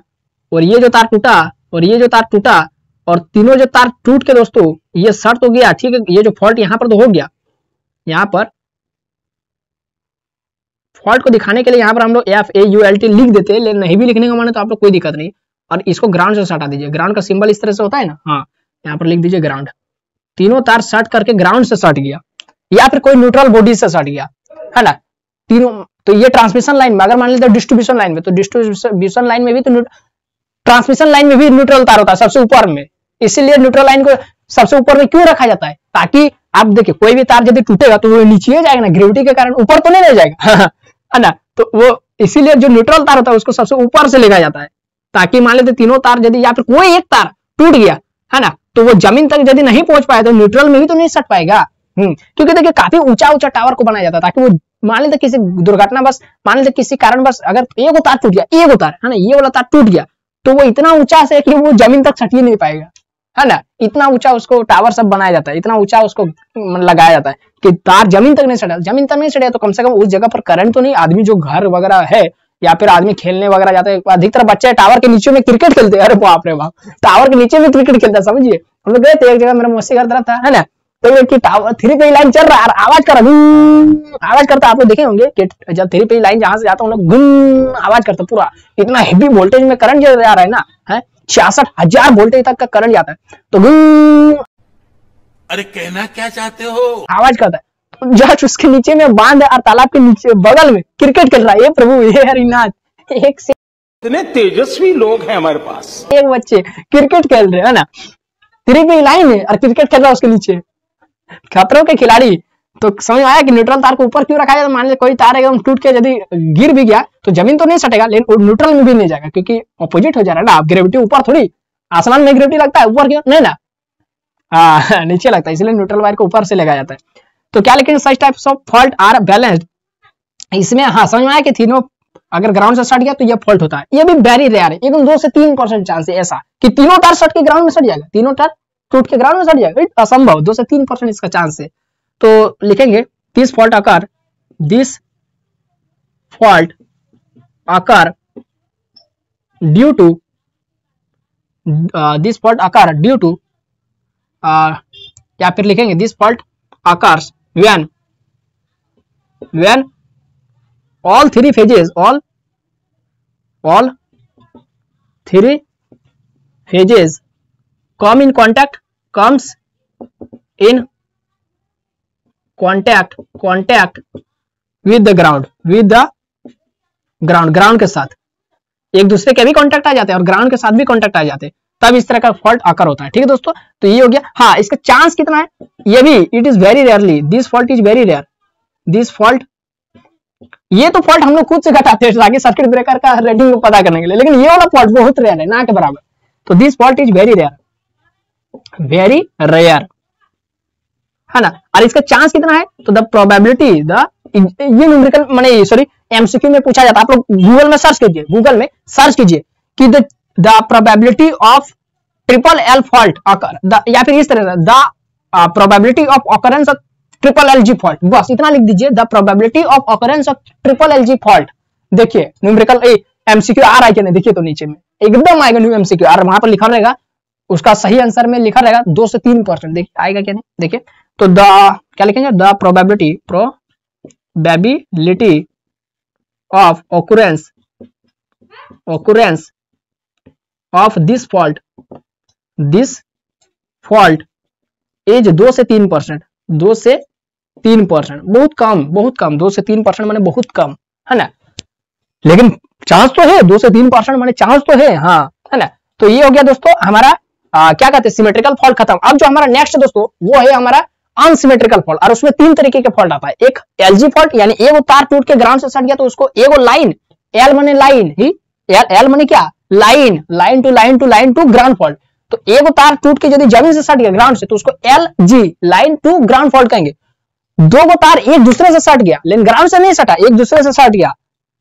Speaker 1: और ये जो तार टूटा, और ये जो तार टूटा, और तीनों जो तार टूट के दोस्तों ये सट तो गया, ठीक है। ये जो फॉल्ट यहां पर तो हो गया, यहां पर फॉल्ट को दिखाने के लिए यहां पर हम लोग FAULT लिख देते हैं, लेकिन नहीं भी लिखने का माने तो आप लोग कोई दिक्कत नहीं। और इसको ग्राउंड से सटा दीजिए, ग्राउंड का सिंबल इस तरह से होता है ना। हाँ, यहाँ पर लिख दीजिए ग्राउंड। तीनों तार सट करके ग्राउंड से सट गया, या फिर कोई न्यूट्रल बॉडी से सट गया, है ना। तीनों, तो ये ट्रांसमिशन लाइन में, अगर मान लेते डिस्ट्रीब्यूशन लाइन में, तो डिस्ट्रीब्यूशन लाइन में भी तो ट्रांसमिशन लाइन में भी न्यूट्रल तार होता है सबसे ऊपर में। इसीलिए न्यूट्रल लाइन को सबसे ऊपर में क्यों रखा जाता है? ताकि आप देखिए, कोई भी तार यदि टूटेगा तो वो नीचे जाएगा ना, ग्रेविटी के कारण ऊपर तो नहीं रह जाएगा, है ना। तो वो इसीलिए जो न्यूट्रल तार होता है उसको सबसे ऊपर से लेगा जाता है, ताकि मान लेते तीनों तार यदि, या फिर कोई एक तार टूट गया, है ना, तो वो जमीन तक यदि नहीं पहुंच पाया तो न्यूट्रल में भी तो नहीं सट पाएगा। क्योंकि देखिए, काफी ऊंचा टावर को बनाया जाता है, ताकि वो मान लेते किसी दुर्घटना बस, मान लेते किसी कारण बस अगर एक तार टूट गया, एक तार, है ना, ये वाला तार टूट गया, तो वो इतना ऊंचा से कि वो जमीन तक सट ही नहीं पाएगा, है ना। इतना ऊंचा उसको टावर सब बनाया जाता है, इतना ऊंचा उसको लगाया जाता है कि तार जमीन तक नहीं सटा। जमीन तक नहीं सटा तो कम से कम उस जगह पर करंट तो नहीं, आदमी जो घर वगैरह है, या फिर आदमी खेलने वगैरह जाते हैं, अधिकतर बच्चे टावर के नीचे में क्रिकेट खेलते हैं। अरे बाप रे बाप, टावर के नीचे में क्रिकेट खेलता है, समझिए। हम लोग गए थे एक जगह, मेरे मौसी घर तरफ था, है ना, तो एक टावर 3 फेज लाइन चल रहा है, आवाज कर रहा, आवाज करता, आप लोग देखे होंगे कि जब 3 फेज लाइन जहां से जाता है हम लोग आवाज करता, पूरा इतना हेवी वोल्टेज में करंट जा रहा है ना, है 66,000 वोल्टेज तक का करंट जाता है, तो
Speaker 4: अरे कहना क्या चाहते हो,
Speaker 1: आवाज करता है। तो जस्ट उसके नीचे में बांध है और तालाब के नीचे बगल में क्रिकेट खेल रहा है। ये प्रभु, ये हरिनाथ, एक से
Speaker 4: इतने तेजस्वी लोग हैं हमारे पास,
Speaker 1: एक बच्चे क्रिकेट खेल रहे हैं ना, 3 फेज लाइन है और क्रिकेट खेल रहा है उसके नीचे, खतरों के खिलाड़ी। तो समझ आया कि न्यूट्रल तार को ऊपर क्यों रखा जाए? मान लीजिए कोई तार एकदम टूट के यदि गिर भी गया तो जमीन तो नहीं सटेगा, लेकिन न्यूट्रल में भी नहीं जाएगा, क्योंकि ऑपोजिट हो जा रहा है ना। ग्रेविटी ऊपर थोड़ी, आसमान में ग्रेविटी लगता है, ऊपर क्यों नहीं ना, नीचे लगता है, इसलिए न्यूट्रल वायर को ऊपर से लगाया जाता है। तो क्या लिखेंगे, such types of fault are balanced. इसमें हाँ समझ में आया कि तीनों अगर ग्राउंड से सट गया तो ये फॉल्ट होता है। ये भी वेरी रेयर है, एकदम 2 से 3% चांस है ऐसा कि तीनों तार सट के ग्राउंड में सट जाएगा, तीनों तार टूट के ग्राउंड में सट जाएगा, असंभव। 2 से 3% इसका चांस है। तो लिखेंगे this fault occur due to this fault occur due to या फिर लिखेंगे this fault occurs when all three phases comes in contact with the ground के साथ एक दूसरे के भी कांटेक्ट आ जाते हैं और ग्राउंड के साथ भी कांटेक्ट आ जाते हैं, तब इस तरह का फॉल्ट आकर होता है। ठीक है दोस्तों, तो ये हो गया। हाँ, इसका चांस कितना है, ये भी it is very rarely, this fault is very rare, this fault, ये तो फॉल्ट हम लोग खुद से घटाते हैं ताकि सर्किट ब्रेकर का रेटिंग को पता करने के लिए, लेकिन ये वाला फॉल्ट बहुत रेयर है, ना के बराबर। तो this fault is very rare है ना। और इसका चांस कितना है, तो द प्रोबेबिलिटी ये न्यूमेरिकल माने सॉरी एमसीक्यू में पूछा जाता है। आप लोग गूगल में सर्च कीजिए कि the probability of triple L fault अकर, या फिर इस तरह से the probability of occurrence of triple L G fault, बस इतना लिख दीजिए, the probability of occurrence of triple L G fault. देखिए न्यूमेरिकल एमसीक्यू आ रहा है कि नहीं, देखिए तो नीचे में एकदम आएगा न्यू एमसीक्यू, और वहां पर लिखा रहेगा, उसका सही आंसर में लिखा रहेगा 2 से 3%। देखिए आएगा क्या नहीं, देखिए तो द क्या लिखेंगे, the probability of occurrence of this fault is 2 से 3%, 2 से 3%, बहुत कम 2 से 3% माने बहुत कम है ना, लेकिन चांस तो है, 2 से 3% माने चांस तो है, हाँ है ना। तो ये हो गया दोस्तों हमारा क्या कहते हैं सिमेट्रिकल फॉल्ट खत्म। अब जो हमारा नेक्स्ट दोस्तों वो है हमारा अनसिमेट्रिकल फॉल्ट, और उसमें 3 तरीके के फॉल्ट आता है। एक एलजी फॉल्ट, यानी एगो तार टूट के ग्राउंड से सट गया तो उसको एगो लाइन, एल माने लाइन ही, एल माने क्या, लाइन टू ग्राउंड फॉल्ट। तो एगो तार टूट के यदि जमीन से सट गया ग्राउंड से तो उसको L G, line to ground fault कहेंगे। 2 गो तार एक दूसरे से सट गया लेकिन ग्राउंड से नहीं सटा, एक दूसरे से सट गया,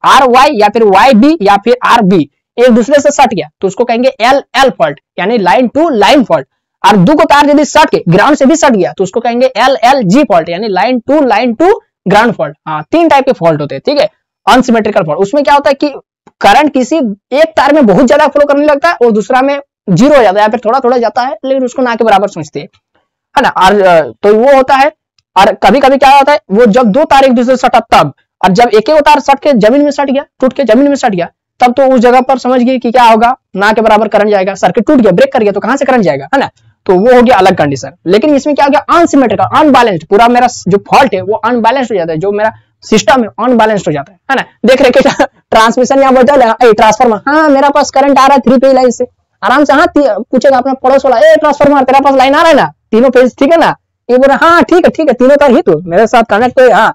Speaker 1: आर वाई या फिर वाई बी या फिर आर बी, एक दूसरे से सट गया तो उसको कहेंगे एल एल फॉल्ट, यानी लाइन टू लाइन फॉल्ट। और 2 को तार यदि सट के ग्राउंड से भी सट गया तो उसको कहेंगे एल एल जी फॉल्ट, यानी लाइन टू ग्राउंड फॉल्ट। हाँ, 3 टाइप के फॉल्ट होते हैं, ठीक है। अनसिमेट्रिकल फॉल्ट, उसमें क्या होता है कि करंट किसी एक तार में बहुत ज्यादा फ्लो करने लगता है और दूसरा में 0 हो जाता है या फिर थोड़ा थोड़ा जाता है, लेकिन उसको ना के बराबर समझते हैं, है ना। और तो वो होता है, और कभी कभी क्या होता है, वो जब 2 तार एक दूसरे से सटा तब, और जब एक तार सट के जमीन में सट गया, टूट के जमीन में सट गया, तब तो उस जगह पर समझ गए कि क्या होगा, ना के बराबर करंट जाएगा, सर्किट टूट गया, ब्रेक कर गया तो कहां से करंट जाएगा, है ना। तो वो हो गया अलग कंडीशन। लेकिन इसमें क्या हो गया, अनसिमेट्रिकल, अनबैलेंस्ड, पूरा मेरा जो फॉल्ट है वो अनबैलेंस्ड हो जाता है, जो मेरा सिस्टम है अनबैलेंस्ड हो जाता है ना। देख रहे क्या ट्रांसमिशन यहाँ बदल है, ट्रांसफार्मर, हाँ मेरा पास करंट आ रहा है 3 फेज लाइन से, आराम से हाँ पूछेगा अपना पड़ोस वाला, ट्रांसफार्मर तेरा पास लाइन आ रहा है ना, 3 फेज, ठीक है ना, ये बोल हाँ ठीक है 3 तार ही तो मेरे साथ कनेक्ट है, हाँ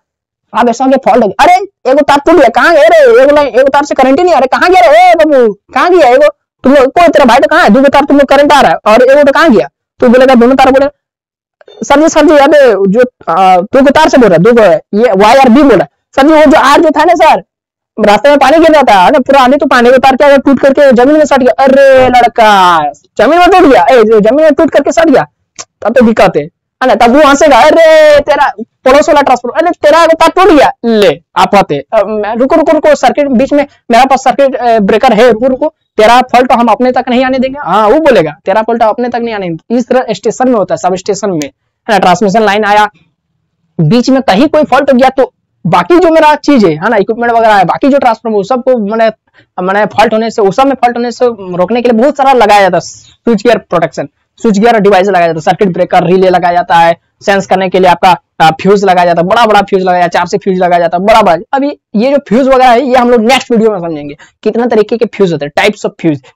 Speaker 1: आप ऐसा फॉल्ट हो गया, अरे एगो तार टूट गया, कहाँ गए रे, एगो तार से करंट ही नहीं आ रहा, कहाँ गया रे बाबू, कहाँ गया एगो, तुम लोग कोई तेरा भाई तो कहाँ है, 2 तार तुम लोग करंट आ रहा है और एगो तो कहाँ गया, तो बोलेगा 2 तार, बोले सर जी अबे जो 2 तार से बोल रहा है, 2 ये वाई और बी बोल रहा है, सर जी वो जो आर जो था ना सर, रास्ते में पानी गिर जाता है ना, पूरा आने तो पानी का तार क्या टूट करके जमीन में सट गया, अरे लड़का जमीन में टूट गया, जमीन में टूट करके सट गया, तब तो दिक्कत है ना। तब वो हंसेगा, अरे तेरा पड़ोस वाला ट्रांसफर, अरे तेरा तार टूट गया, ले आप आते रुको सर्किट बीच में, मेरा पास सर्किट ब्रेकर है, रुको तेरा फॉल्ट हम अपने तक नहीं आने देंगे, हाँ वो बोलेगा तेरा फॉल्ट अपने तक नहीं आने। इस तरह स्टेशन में होता है, सब स्टेशन में, है ना। ट्रांसमिशन लाइन आया, बीच में कहीं कोई फॉल्ट हो गया तो बाकी जो मेरा चीज है ना, इक्विपमेंट वगैरह है, बाकी जो ट्रांसफॉर्मर सबको मैंने फॉल्ट होने से, उस सब में फॉल्ट होने से रोकने के लिए बहुत सारा लगाया जाता है, switch gear protection, switch gear device लगाया जाता है, सर्किट ब्रेकर, रिले लगाया जाता है, सेंस करने के लिए आपका फ्यूज लगाया जाता है, बड़ा फ्यूज लगाया, 4 से फ्यूज लगाया जाता है, बड़ा। अभी ये जो फ्यूज वगैरह है ये हम लोग नेक्स्ट वीडियो में समझेंगे, कितना तरीके के फ्यूज होते हैं, टाइप्स ऑफ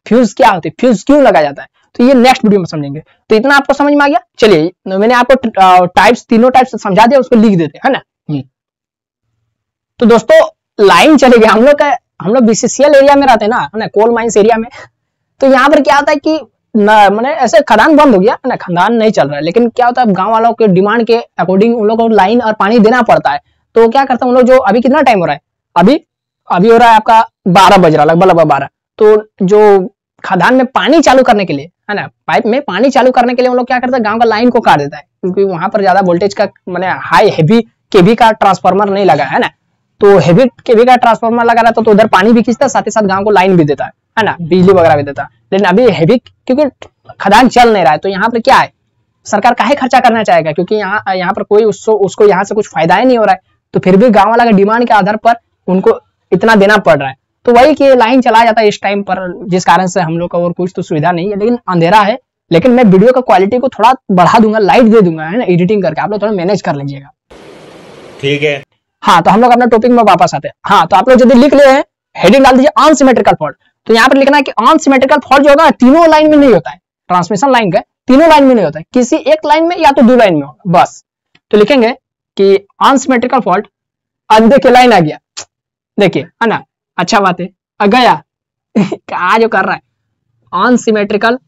Speaker 1: फ्यूज क्या होते हैं, फ्यूज क्यों लगाया जाता है, तो ये नेक्स्ट वीडियो में समझेंगे। तो इतना आपको समझ में आ गया, चलिए मैंने आपको टाइप्स, तीनों टाइप्स समझा दिया, उसको लिख देते है ना। तो दोस्तों लाइन चले गए, हम लोग बीसीसीएल एरिया में रहते हैं ना, कोल माइंस एरिया में। तो यहाँ पर क्या होता है कि मैंने ऐसे खदान बंद हो गया ना, खदान नहीं चल रहा है, लेकिन क्या होता है गांव वालों के डिमांड के अकॉर्डिंग उन लोगों को लाइन और पानी देना पड़ता है। तो क्या करता है उन लोग, जो अभी कितना टाइम हो रहा है, अभी हो रहा है आपका 12 बज रहा है, लगभग 12। तो जो खदान में पानी चालू करने के लिए, है ना, पाइप में पानी चालू करने के लिए उन लोग क्या करता है, गाँव का लाइन को काट देता है, क्योंकि वहां पर ज्यादा वोल्टेज का मैंने हाई हेवी केवी का ट्रांसफार्मर नहीं लगा है ना। तो हेवी केवी का ट्रांसफार्मर लगा रहा था तो उधर पानी भी खींचता है, साथ ही साथ गांव को लाइन भी देता है। है ना, बिजली वगैरह भी देता। लेकिन अभी हैवी क्योंकि खदान चल नहीं रहा है, तो यहाँ पर क्या है, सरकार काहे खर्चा करना चाहेगा, क्योंकि यहाँ पर कोई उसको यहाँ से कुछ फायदा ही नहीं हो रहा है, तो फिर भी गांव वाला के डिमांड के आधार पर उनको इतना देना पड़ रहा है। तो वही कि लाइन चला जाता है इस टाइम पर, जिस कारण से हम लोग का और कुछ तो सुविधा नहीं है, लेकिन अंधेरा है। लेकिन मैं वीडियो का क्वालिटी को थोड़ा बढ़ा दूंगा, लाइट दे दूंगा, है ना, एडिटिंग करके आप लोग थोड़ा मैनेज कर लीजिएगा,
Speaker 2: ठीक है।
Speaker 1: हाँ, तो हम लोग अपने टॉपिक में वापस आते हैं। हाँ, तो आप लोग यदि लिख ले हैं, हेडिंग डाल दीजिए अनसिमेट्रिकल फॉल्ट। तो यहाँ पर लिखना है कि अनसिमेट्रिकल फॉल्ट जो होगा तीनों लाइन में नहीं होता है, ट्रांसमिशन लाइन का तीनों लाइन में नहीं होता है, किसी एक लाइन में या तो 2 लाइन में होगा बस। तो लिखेंगे कि अनसिमेट्रिकल फॉल्ट, देखिए लाइन आ गया, देखिए, है ना, अच्छा बात है, आ गया क्या जो कर रहा है, अनसिमेट्रिकल,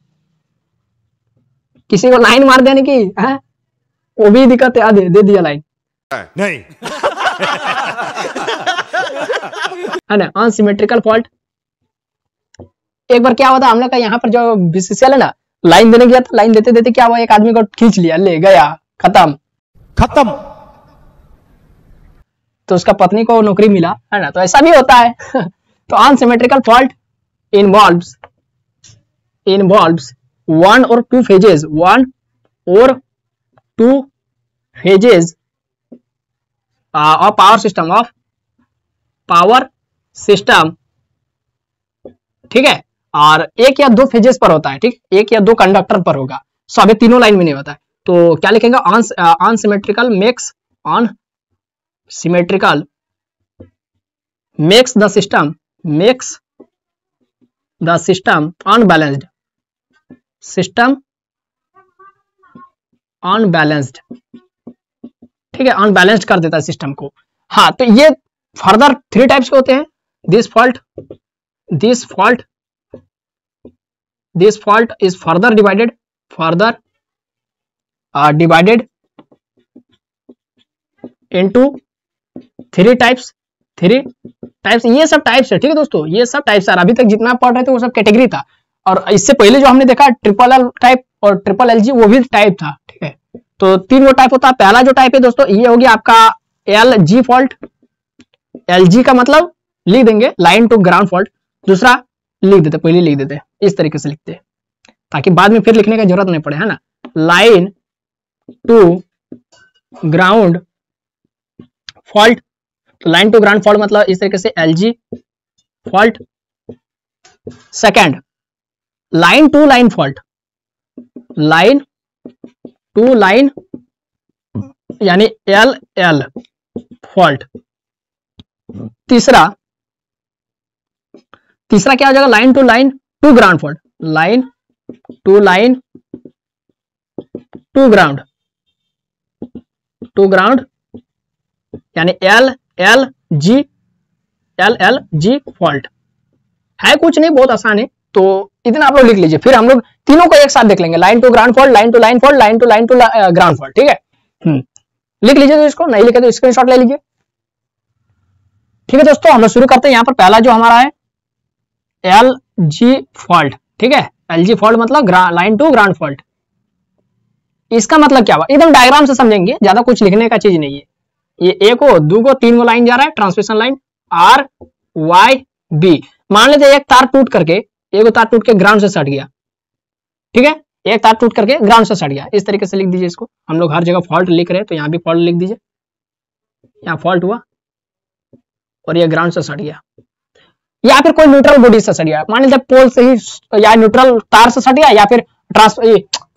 Speaker 1: किसी को लाइन मार देने की है, वो भी दिक्कत है, दे दिया लाइन
Speaker 4: नहीं।
Speaker 1: है ना, अनसिमेट्रिकल फॉल्ट। एक बार क्या हुआ था, हम लोग का यहाँ पर जो बीसीसीएल है ना, लाइन देने गया था, लाइन देते देते क्या हुआ, एक आदमी को खींच लिया, ले गया, खत्म। तो उसका पत्नी को नौकरी मिला, है ना, तो ऐसा भी होता है। तो unsymmetrical fault involves 1 or 2 phases, 1 or 2 phases of power system, ठीक है, और 1 या 2 फेजेस पर होता है, ठीक, 1 या 2 कंडक्टर पर होगा। सो अभी तीनों लाइन में नहीं होता है, तो क्या लिखेंगे, unsymmetrical makes the system unbalanced, ठीक है, अनबैलेंस्ड कर देता है सिस्टम को। हाँ, तो ये फर्दर 3 टाइप्स के होते हैं, this fault is further divided into 3 types। ये सब टाइप्स है, ठीक है दोस्तों, ये सब टाइप्स है। अभी तक जितना पढ़ रहे थे वो सब कैटेगरी था, और इससे पहले जो हमने देखा ट्रिपल एल टाइप और ट्रिपल एल जी, वो भी टाइप था, ठीक है। तो 3 वो टाइप होता है। पहला जो टाइप है दोस्तों, ये हो गया आपका L G fault. L G का मतलब लिख देंगे लाइन टू ग्राउंड फॉल्ट। दूसरा पहले लिख देते, इस तरीके से लिखते, ताकि बाद में फिर लिखने की जरूरत नहीं पड़े, है ना, लाइन टू ग्राउंड फॉल्ट। तो लाइन टू ग्राउंड फॉल्ट मतलब इस तरीके से LG fault. Second, line to line fault, line to line यानी एल एल फॉल्ट। तीसरा क्या हो जाएगा, line to ground fault, line to ground यानी एल एल जी फॉल्ट। है कुछ नहीं, बहुत आसान है, तो इतना आप लोग लिख लीजिए। फिर हम लोग तीनों को एक साथ देख लेंगे, line to ground fault, line to line fault, line to ground fault, ठीक है। लिख लीजिए, तो इसको नहीं लिखे तो स्क्रीनशॉट ले लीजिए, ठीक है दोस्तों। हम लोग शुरू करते हैं। यहाँ पर पहला जो हमारा है एल जी फॉल्ट, ठीक है, एल जी फॉल्ट मतलब लाइन टू ग्राउंड फॉल्ट। इसका मतलब क्या हुआ, एकदम डायग्राम से समझेंगे, ज्यादा कुछ लिखने का चीज नहीं है। ये 1 को 2 को 3 को लाइन जा रहा है, transmission line R Y B. मान लेते एक तार टूट के ग्राउंड से सट गया, ठीक है, एक तार टूट करके ग्राउंड से सट गया। इस तरीके से लिख दीजिए इसको। हम लोग हर जगह फॉल्ट लिख रहे हैं, तो यहाँ भी फॉल्ट लिख दीजिए। यहाँ फॉल्ट हुआ और ये ग्राउंड से सट गया, या फिर कोई न्यूट्रल बॉडी से सट गया। मान लीजिए पोल से ही या न्यूट्रल तार से सट गया, या फिर क्या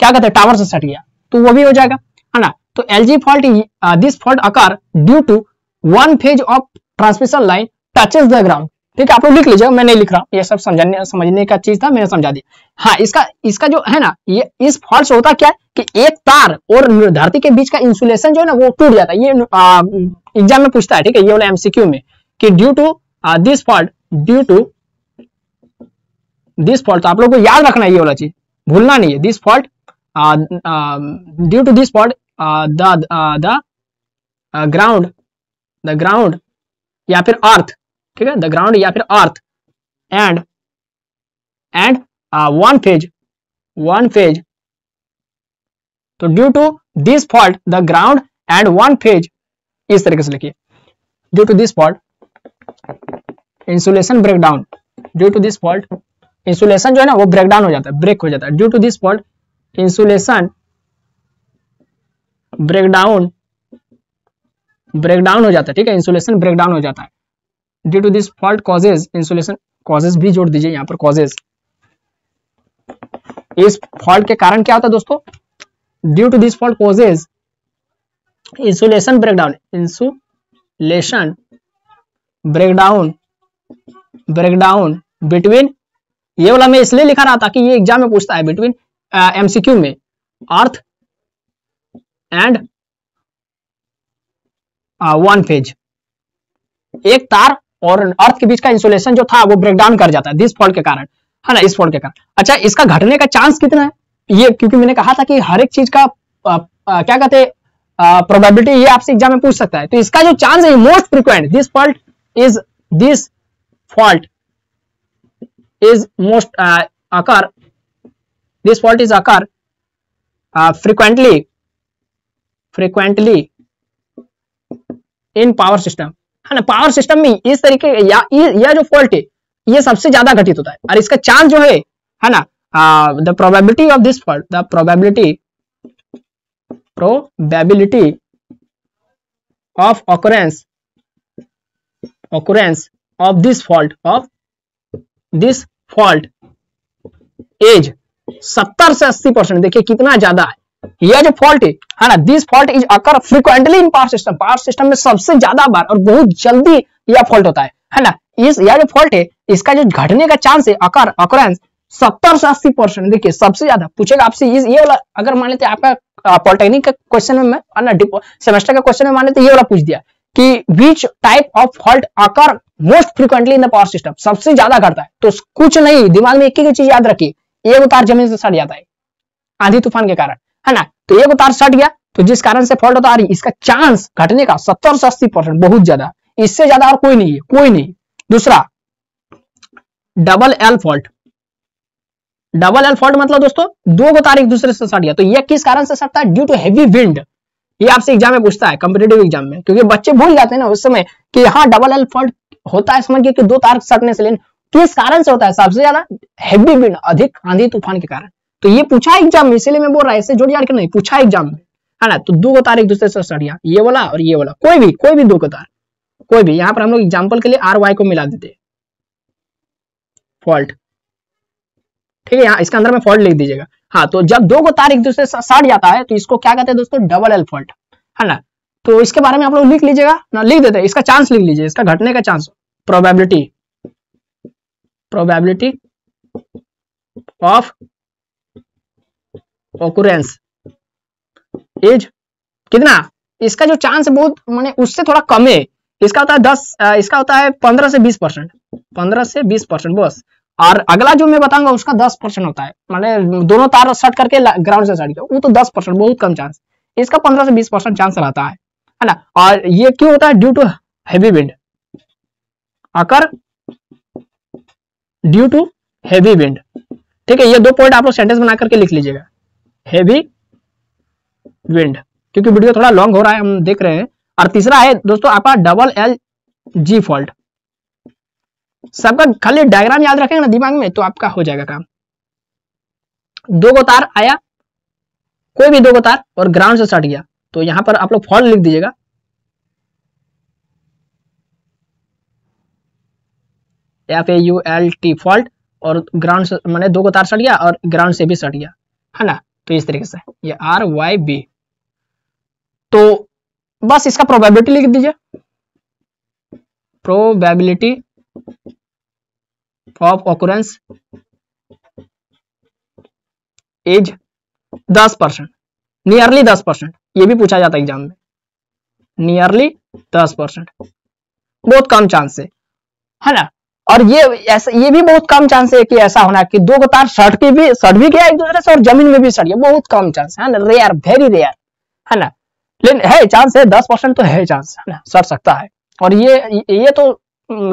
Speaker 1: कहते हैं टावर से सट गया, तो वो भी हो जाएगा, है ना। तो LG fault, this fault occur due to 1 phase of transmission line touches the ground, ठीक है। आप लोग लिख लीजिए, मैं नहीं लिख रहा, ये सब समझने का चीज था, मैंने समझा दिया। हाँ, इसका जो है ना, ये इस फॉल्ट से होता क्या है कि एक तार और धरती के बीच का इंसुलेशन जो है ना, वो टूट जाता है। ये एग्जाम में पूछता है, ठीक है, ये वाला एमसीक्यू में, कि ड्यू टू दिस फॉल्ट, तो आप लोग को याद रखना है, ये वाला चीज भूलना नहीं है। This fault, due to this fault the ground या फिर अर्थ, ठीक है, द ग्राउंड या फिर अर्थ एंड 1 फेज। तो due to this fault the ground and 1 phase, इस तरीके से लिखिए। Due to this fault insulation breakdown, due to this fault insulation जो है ना वो ब्रेकडाउन हो जाता है, ब्रेक हो जाता है। Due to this fault insulation breakdown हो जाता है, ठीक है, इंसुलेशन ब्रेकडाउन हो जाता है। Due to this fault causes, insulation causes भी जोड़ दीजिए यहाँ पर, कॉजेज। इस फॉल्ट के कारण क्या होता है दोस्तों, due to this fault causes insulation breakdown, insulation breakdown between, ये वाला मैं इसलिए लिखा रहा था कि ये एग्जाम में पूछता है, बिटवीन एमसीक्यू में अर्थ एंड वन फेज, एक तार और अर्थ के बीच का इंसुलेशन जो था वो ब्रेकडाउन कर जाता है दिस फॉल्ट के कारण, है ना, इस फॉल्ट के कारण। अच्छा, इसका घटने का चांस कितना है, ये क्योंकि मैंने कहा था कि हर एक चीज का क्या कहते हैं प्रोबेबिलिटी, ये आपसे एग्जाम में पूछ सकता है। तो इसका जो चांस है most frequent, this fault is most occur, this fault is occur frequently in power system, है ना, पावर सिस्टम में इस तरीके यह जो फॉल्ट है ये सबसे ज्यादा घटित होता है। और इसका चांस जो है ना, the probability of this fault, the probability of occurrence of this fault is 70 से 80%। देखिए कितना ज्यादा है यह जो फॉल्ट है ना, this fault is occur frequently in power system में सबसे ज्यादा बार और बहुत जल्दी यह फॉल्ट होता है ना। यह जो फॉल्ट है इसका जो घटने का चांस है अकरेंस 70 से 80%। देखिए सबसे ज्यादा पूछेगा आपसे ये वाला, अगर मान लेते आपका पॉलिटेक्निक का क्वेश्चन में सेमेस्टर का क्वेश्चन में मान लेते ये वाला पूछ दिया कि which type of fault occur most frequently in the power system, सबसे ज्यादा घटता है। तो कुछ नहीं, दिमाग में एक ही चीज याद रखिए, एक तार जमीन से सट जाता है आंधी तूफान के कारण, है ना। तो एक तार सट गया तो जिस कारण से फॉल्ट होता है इसका चांस घटने का 70 से 80%, बहुत ज्यादा, इससे ज्यादा और कोई नहीं है, कोई नहीं। दूसरा double L fault, double L fault मतलब दोस्तों दो तार एक दूसरे से सट गया, तो यह किस कारण से सटता है, ड्यू टू हैवी विंड। ये आपसे एग्जाम में पूछता है कॉम्पिटिटिव एग्जाम में, क्योंकि बच्चे भूल जाते हैं ना उस समय कि हाँ डबल एल फॉल्ट होता है, समझ गए कि दो तार सटने से, लेकिन किस कारण से होता है, सबसे ज्यादा हैवी विंड, अधिक आंधी तूफान के कारण। तो ये पूछा एग्जाम में, इसीलिए मैं बोल रहा है, इससे जोड़ जाड़ के नहीं, पूछा एग्जाम में, है ना। तो दो तार एक दूसरे से सट गया, ये वाला और ये वाला, कोई भी दो तार, कोई भी। यहाँ पर हम लोग एग्जाम्पल के लिए आर वाई को मिला देते फॉल्ट, ठीक है, यहाँ इसके अंदर में फॉल्ट लिख दीजिएगा। हाँ, तो जब दो को तार एक दूसरे से सट जाता है तो इसको क्या कहते हैं दोस्तों, डबल एल फॉल्ट, है ना। तो इसके बारे में आप लोग लिख लीजिएगा ना, लिख देते हैं, इसका चांस लिख लीजिए, इसका घटने का chance, probability of occurrence is कितना, इसका जो चांस है बहुत माने उससे थोड़ा कम है, इसका होता है 10, इसका होता है 15 से 20%, 15 से 20% बस। और अगला जो मैं बताऊंगा उसका 10% होता है, माने दोनों तार सट करके ग्राउंड से सट गया, वो तो 10%, बहुत कम चांस। इसका 15 से 20% चांस रहता है ना। और ये क्यों होता है, due to heavy wind, occur due to heavy wind, ठीक है। ये दो पॉइंट आप लोग सेंटेंस बना करके लिख लीजिएगा, हैवी विंड, क्योंकि वीडियो थोड़ा लॉन्ग हो रहा है, हम देख रहे हैं। और तीसरा है दोस्तों आपका डबल एल जी फॉल्ट। सबका खाली डायग्राम याद रखेंगे ना दिमाग में तो आपका हो जाएगा काम। दो को तार आया, कोई भी दो को तार, और ग्राउंड से सट गया, तो यहां पर आप लोग फॉल्ट लिख दीजिएगा, FAULT फॉल्ट, और ग्राउंड से माने दो को तार सट गया और ग्राउंड से भी सट गया, है ना। तो इस तरीके से ये RYB। तो बस इसका प्रोबेबिलिटी लिख दीजिए, probability of occurrence is 10%, nearly 10%। ये भी पूछा जाता है एग्जाम में, नियरली 10%, बहुत कम चांस है ना। और ये भी बहुत कम चांस है कि ऐसा होना कि दो को तार सट भी गया एक दूसरे से और जमीन में भी सट गया, बहुत कम चांस है ना, रेयर, वेरी रेयर, है ना। लेकिन है चांस है, 10% तो है चांस, है ना, सट सकता है। और ये तो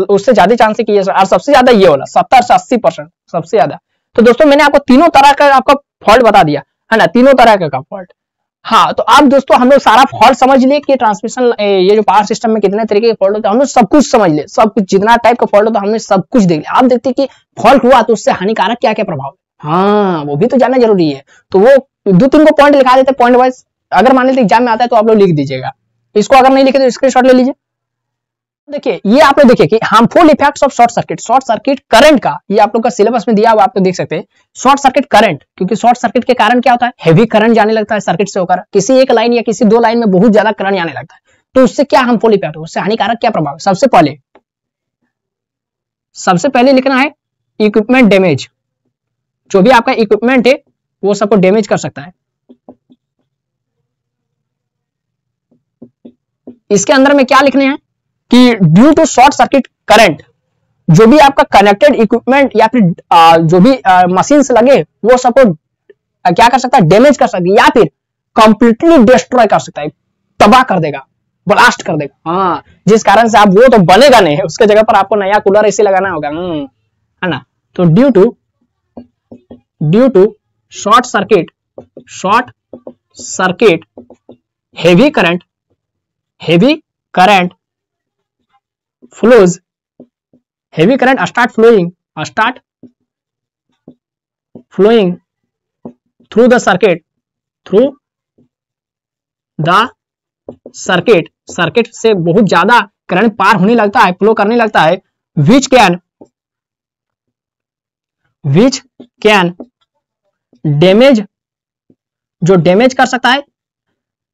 Speaker 1: उससे ज्यादा चांस है कि ये, और सबसे ज्यादा ये वाला 70 से 80%, सबसे ज्यादा। तो दोस्तों मैंने आपको तीनों तरह का आपका फॉल्ट बता दिया, है ना, तीनों तरह का फॉल्ट। हाँ, तो अब दोस्तों हम लोग सारा फॉल्ट समझ लिए कि ट्रांसमिशन ये जो पावर सिस्टम में कितने तरीके के फॉल्ट होते हैं, हम लोग सब कुछ समझ लिए, सब कुछ जितना टाइप का फॉल्ट होता है हमने सब कुछ देख लिया। अब देखते हैं कि फॉल्ट हुआ तो उससे हानिकारक क्या क्या प्रभाव, हाँ वो भी तो जानना जरूरी है। तो वो 2-3 को पॉइंट लिखा देते पॉइंट वाइज, अगर मान लेते एग्जाम में आता है तो आप लोग लिख दीजिएगा, इसको अगर नहीं लिखे तो स्क्रीनशॉट ले लीजिए। देखिए ये आप लोग देखिए कि harmful effects of short circuit current का, ये आप लोग का सिलेबस में दिया हुआ आप लोग देख सकते हैं। शॉर्ट सर्किट करंट, क्योंकि शॉर्ट सर्किट के कारण क्या होता है, हेवी करंट जाने लगता है सर्किट से होकर, किसी एक लाइन या किसी 2 लाइन में बहुत ज्यादा करंट जाने लगता है, तो उससे क्या हार्मफुल इफेक्ट, उससे हानिकारक क्या प्रभाव। सबसे पहले लिखना है इक्विपमेंट डैमेज, जो भी आपका इक्विपमेंट है वो सबको डैमेज कर सकता है। इसके अंदर में क्या लिखने हैं कि due to short circuit current, जो भी आपका कनेक्टेड इक्विपमेंट या फिर जो भी मशीन से लगे वो सबको क्या कर सकता है, डैमेज कर सकता है, या फिर कंप्लीटली डिस्ट्रॉय कर सकता है, तबाह कर देगा, ब्लास्ट कर देगा। हाँ, जिस कारण से आप वो तो बनेगा नहीं, उसके जगह पर आपको नया कूलर एसी लगाना होगा, है ना। तो due to short circuit heavy current flows, heavy current start flowing through the circuit से बहुत ज्यादा करंट पार होने लगता है, फ्लो करने लगता है, which can damage, जो डैमेज कर सकता है,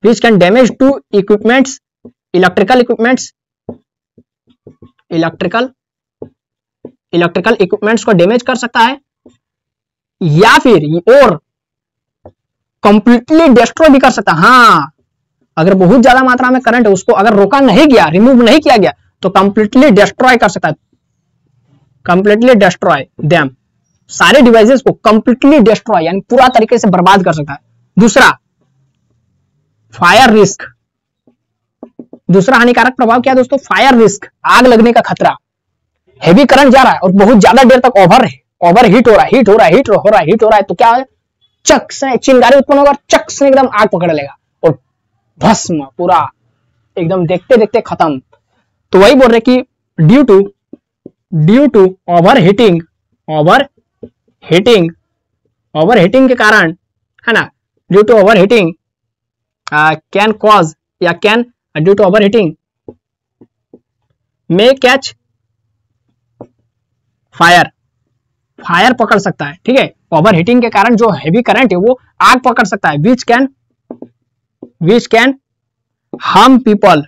Speaker 1: which can damage to equipments, electrical equipments को डैमेज कर सकता है, या फिर और कंप्लीटली डिस्ट्रॉय भी कर सकता है। हाँ, अगर बहुत ज्यादा मात्रा में करंट है उसको अगर रोका नहीं गया, रिमूव नहीं किया गया तो कंप्लीटली डिस्ट्रॉय कर सकता है, कंप्लीटली डिस्ट्रॉय देम, सारे डिवाइसेस को कंप्लीटली डिस्ट्रॉय यानी पूरा तरीके से बर्बाद कर सकता है। दूसरा फायर रिस्क, दूसरा हानिकारक प्रभाव क्या है दोस्तों, फायर रिस्क, आग लगने का खतरा। हेवी करंट जा रहा है और बहुत ज्यादा देर तक ओवर हीट हो रहा है तो क्या है, चक से चिंगारी उत्पन्न होगा, चक से एकदम आग पकड़ लेगा और भस्म पूरा एकदम देखते देखते खत्म। तो वही बोल रहे कि ड्यू टू ओवरहीटिंग के कारण, है ना, due to overheating can cause या can due to overheating may catch fire पकड़ सकता है, ठीक है। ओवरहीटिंग के कारण जो हेवी करंट है वो आग पकड़ सकता है, विच कैन हार्म पीपल,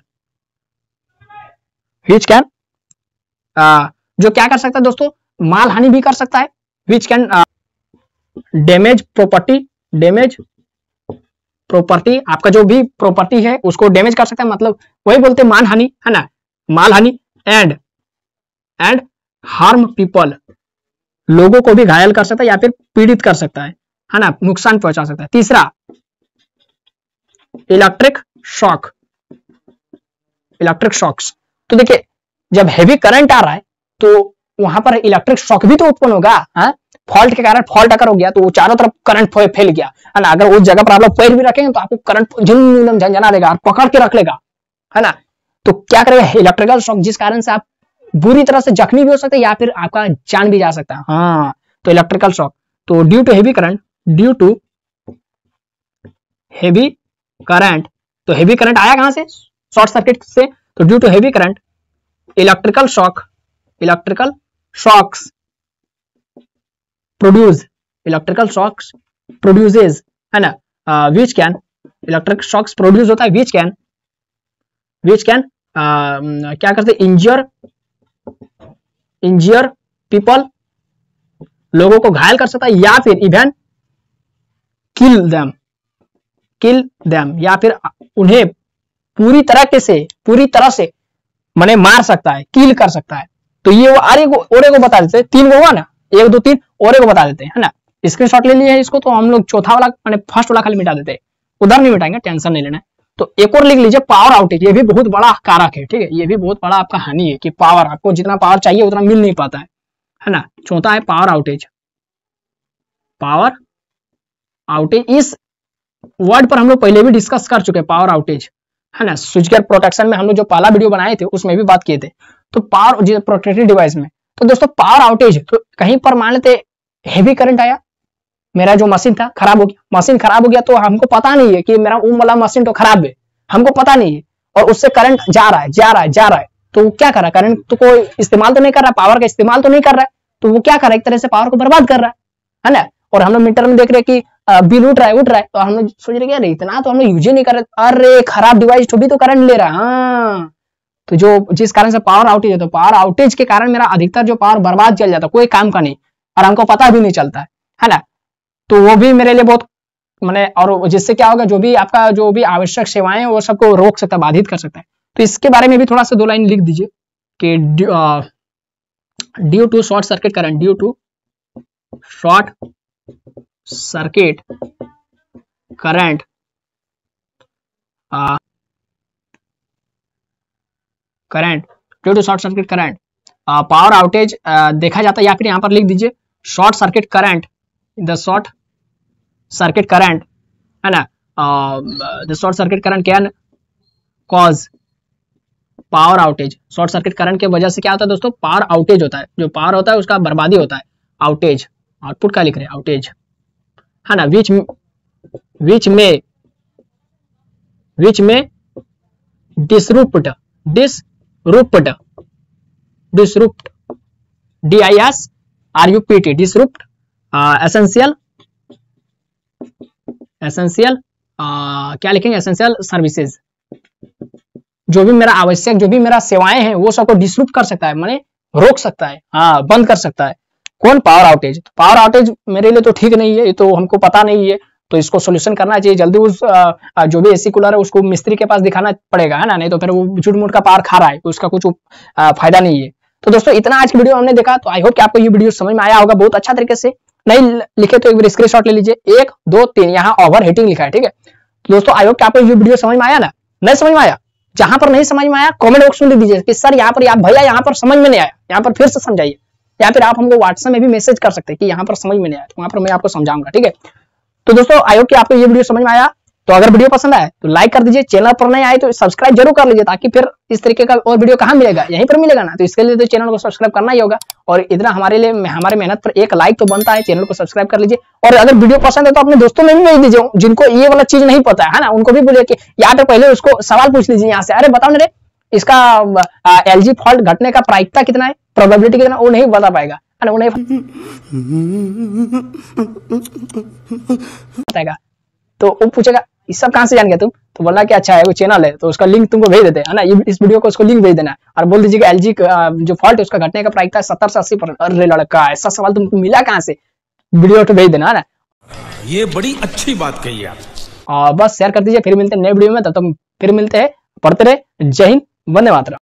Speaker 1: जो क्या कर सकता है दोस्तों, माल हानि भी कर सकता है, विच कैन डैमेज प्रॉपर्टी, आपका जो भी प्रॉपर्टी है उसको डैमेज कर सकता है, मतलब वही बोलते हैं मान हानि, है ना, माल हानि, एंड हार्म पीपल, लोगों को भी घायल कर सकता है या फिर पीड़ित कर सकता है ना, नुकसान पहुंचा सकता है। तीसरा इलेक्ट्रिक शॉक्स, तो देखिए जब हेवी करंट आ रहा है तो वहां पर इलेक्ट्रिक शॉक भी तो उत्पन्न होगा, फॉल्ट के कारण, फॉल्ट अगर हो गया तो वो चारों तरफ करंट फैल गया, है ना, अगर उस जगह पर आप लोग पैर भी रखेंगे तो आपको करंट झंझना देगा और पकड़ के रख लेगा, है ना। तो क्या करेगा इलेक्ट्रिकल शॉक, जिस कारण से आप बुरी तरह से जख्मी भी हो सकते हैं या फिर आपका जान भी जा सकता है। हाँ, तो इलेक्ट्रिकल शॉक, तो ड्यू टू हेवी करंट, तो हेवी करंट आया कहां से, शॉर्ट सर्किट से, तो due to heavy current electrical shocks produces, है ना, which can, electric shocks produce होता है विच कैन क्या करते हैं, इंजियर पीपल, लोगों को घायल कर सकता है, या फिर इवन किल देम, या फिर उन्हें पूरी तरह से माने मार सकता है, किल कर सकता है। तो ये वो और को बता देते हैं, 3 को हुआ ना, 1 2 3 और को बता देते हैं, है ना। स्क्रीनशॉट ले लिया है इसको, तो हम लोग चौथा वाला माने फर्स्ट वाला खाली मिटा देते हैं, उधर नहीं मिटाएंगे, टेंशन नहीं लेना है। तो एक और लिख लीजिए पावर आउटेज, ये भी बहुत बड़ा कारक है, ठीक है, ये भी बहुत बड़ा आपका हानि है कि पावर, आपको जितना पावर चाहिए उतना मिल नहीं पाता है ना। चौथा है पावर आउटेज इज वर्ड पर हम लोग पहले भी डिस्कस कर चुके हैं, पावर आउटेज है ना। स्विच गियर प्रोटेक्शन में हम लोग जो पहला वीडियो बनाए थे उसमें भी बात किए थे। तो पावर प्रोटेक्टिव डिवाइस में तो दोस्तों पावर आउटेज, तो कहीं पर मान लेते हेवी करंट आया, मेरा जो मशीन था खराब हो गया, मशीन खराब हो गया तो हमको पता नहीं है कि मेरा वाला मशीन तो खराब है, हमको पता नहीं है, और उससे करंट जा रहा है, तो क्या कर रहा है, करंट तो कोई इस्तेमाल तो नहीं कर रहा, पावर का इस्तेमाल तो नहीं कर रहा है, तो वो क्या कर रहा है, एक तरह से पावर को बर्बाद कर रहा है ना। और हम लोग मीटर में देख रहे हैं कि बिल उठ रहा है, तो हम लोग सोच रहे कि इतना तो हम लोग यूज ही नहीं कर रहे, अरे खराब डिवाइस तो भी तो करंट ले रहा है। हाँ, तो जो जिस कारण से पावर आउटेज है, तो पावर आउटेज के कारण मेरा अधिकतर जो पावर बर्बाद चल जाता है, कोई काम का नहीं, और हमको पता भी नहीं चलता है ना। तो वो भी मेरे लिए बहुत मैंने, और जिससे क्या होगा, जो भी आपका जो भी आवश्यक सेवाएं वो सबको रोक सकता है, बाधित कर सकता है। तो इसके बारे में भी थोड़ा सा 2 लाइन लिख दीजिए कि due to short circuit current, due to short circuit current due to short circuit current power outage देखा जाता है, या फिर यहाँ पर लिख दीजिए short circuit current, the short circuit current है ना, the short circuit current can cause power outage. Short circuit current के वजह से क्या होता है दोस्तों, पावर आउटेज होता है, जो पावर होता है उसका बर्बादी होता है, आउटेज, आउटपुट का लिख रहे हैं आउटेज है ना, विच में डिसरुप्ट DISRUPT डिसरुप्ट एसेंशियल क्या लिखेंगे, एसेंशियल सर्विसेज, जो भी मेरा आवश्यक, जो भी मेरा सेवाएं हैं वो सबको डिसरुप्ट कर सकता है, माने रोक सकता है, हाँ बंद कर सकता है। कौन, पावर आउटेज। पावर आउटेज मेरे लिए तो ठीक नहीं है, ये तो हमको पता नहीं है, तो इसको सोल्यूशन करना चाहिए जल्दी। उस जो भी एसी कूलर है उसको मिस्त्री के पास दिखाना पड़ेगा है ना, नहीं तो फिर वो झूठ मूठ का पावर खा रहा है, तो उसका कुछ फायदा नहीं है। तो दोस्तों इतना आज की वीडियो हमने देखा, तो आई होप कि आपको ये वीडियो समझ में आया होगा बहुत अच्छा तरीके से। नहीं लिखे तो एक बार स्क्रीनशॉट ले लीजिए, 1 2 3 यहाँ ओवर हीटिंग लिखा है, ठीक है। तो दोस्तों आई होप कि आपको ये वीडियो समझ में आया ना, नहीं समझ में आया, जहां पर नहीं समझ में आया कमेंट बॉक्स में लिख दीजिए कि सर यहाँ पर, भैया यहाँ पर समझ में नहीं आया, यहाँ पर फिर से समझाइए, या फिर आप हमको व्हाट्सएप में भी मैसेज कर सकते हैं कि यहाँ पर समझ में नहीं आया, तो वहां पर मैं आपको समझाऊंगा, ठीक है। तो दोस्तों आई होप कि आपको ये वीडियो समझ में आया, तो अगर वीडियो पसंद आए तो लाइक कर दीजिए, चैनल पर नहीं आए तो सब्सक्राइब जरूर कर लीजिए, ताकि फिर इस तरीके का और वीडियो कहाँ मिलेगा, यहीं पर मिलेगा ना, तो इसके लिए तो चैनल को सब्सक्राइब करना ही होगा, और इतना हमारे लिए, हमारे मेहनत पर एक लाइक तो बनता है, चैनल को सब्सक्राइब कर लीजिए। और अगर वीडियो पसंद है तो अपने दोस्तों में भी भेज दीजिए, जिनको ये वाला चीज नहीं पता है ना, उनको भी बोलिए कि यहाँ पे पहले उसको सवाल पूछ लीजिए यहाँ से, अरे बताओ ना रे इसका LG फॉल्ट घटने का प्रायिकता कितना है, प्रोबेबिलिटी कितना, वो नहीं बता पाएगा है ना, वो नहीं बताएगा, तो वो पूछेगा ये सब कहां से जान गया तुम, तो बोलना कि अच्छा है वो चैनल है, तो उसका लिंक तुमको भेज देते हैं है ना, इस वीडियो को उसको लिंक भेज देना, और बोल दीजिए कि LG जो फॉल्ट है उसका घटने का प्रायिकता 70 से 80%। अरे लड़का ऐसा सवाल तुमको मिला कहां से, वीडियो तो भेज देना है ना।
Speaker 4: ये बड़ी अच्छी बात कही आप,
Speaker 1: और बस शेयर कर दीजिए, फिर मिलते हैं नए वीडियो में, तब तक फिर मिलते हैं, पढ़ते रहे, जय हिंद, वंदे मातरम।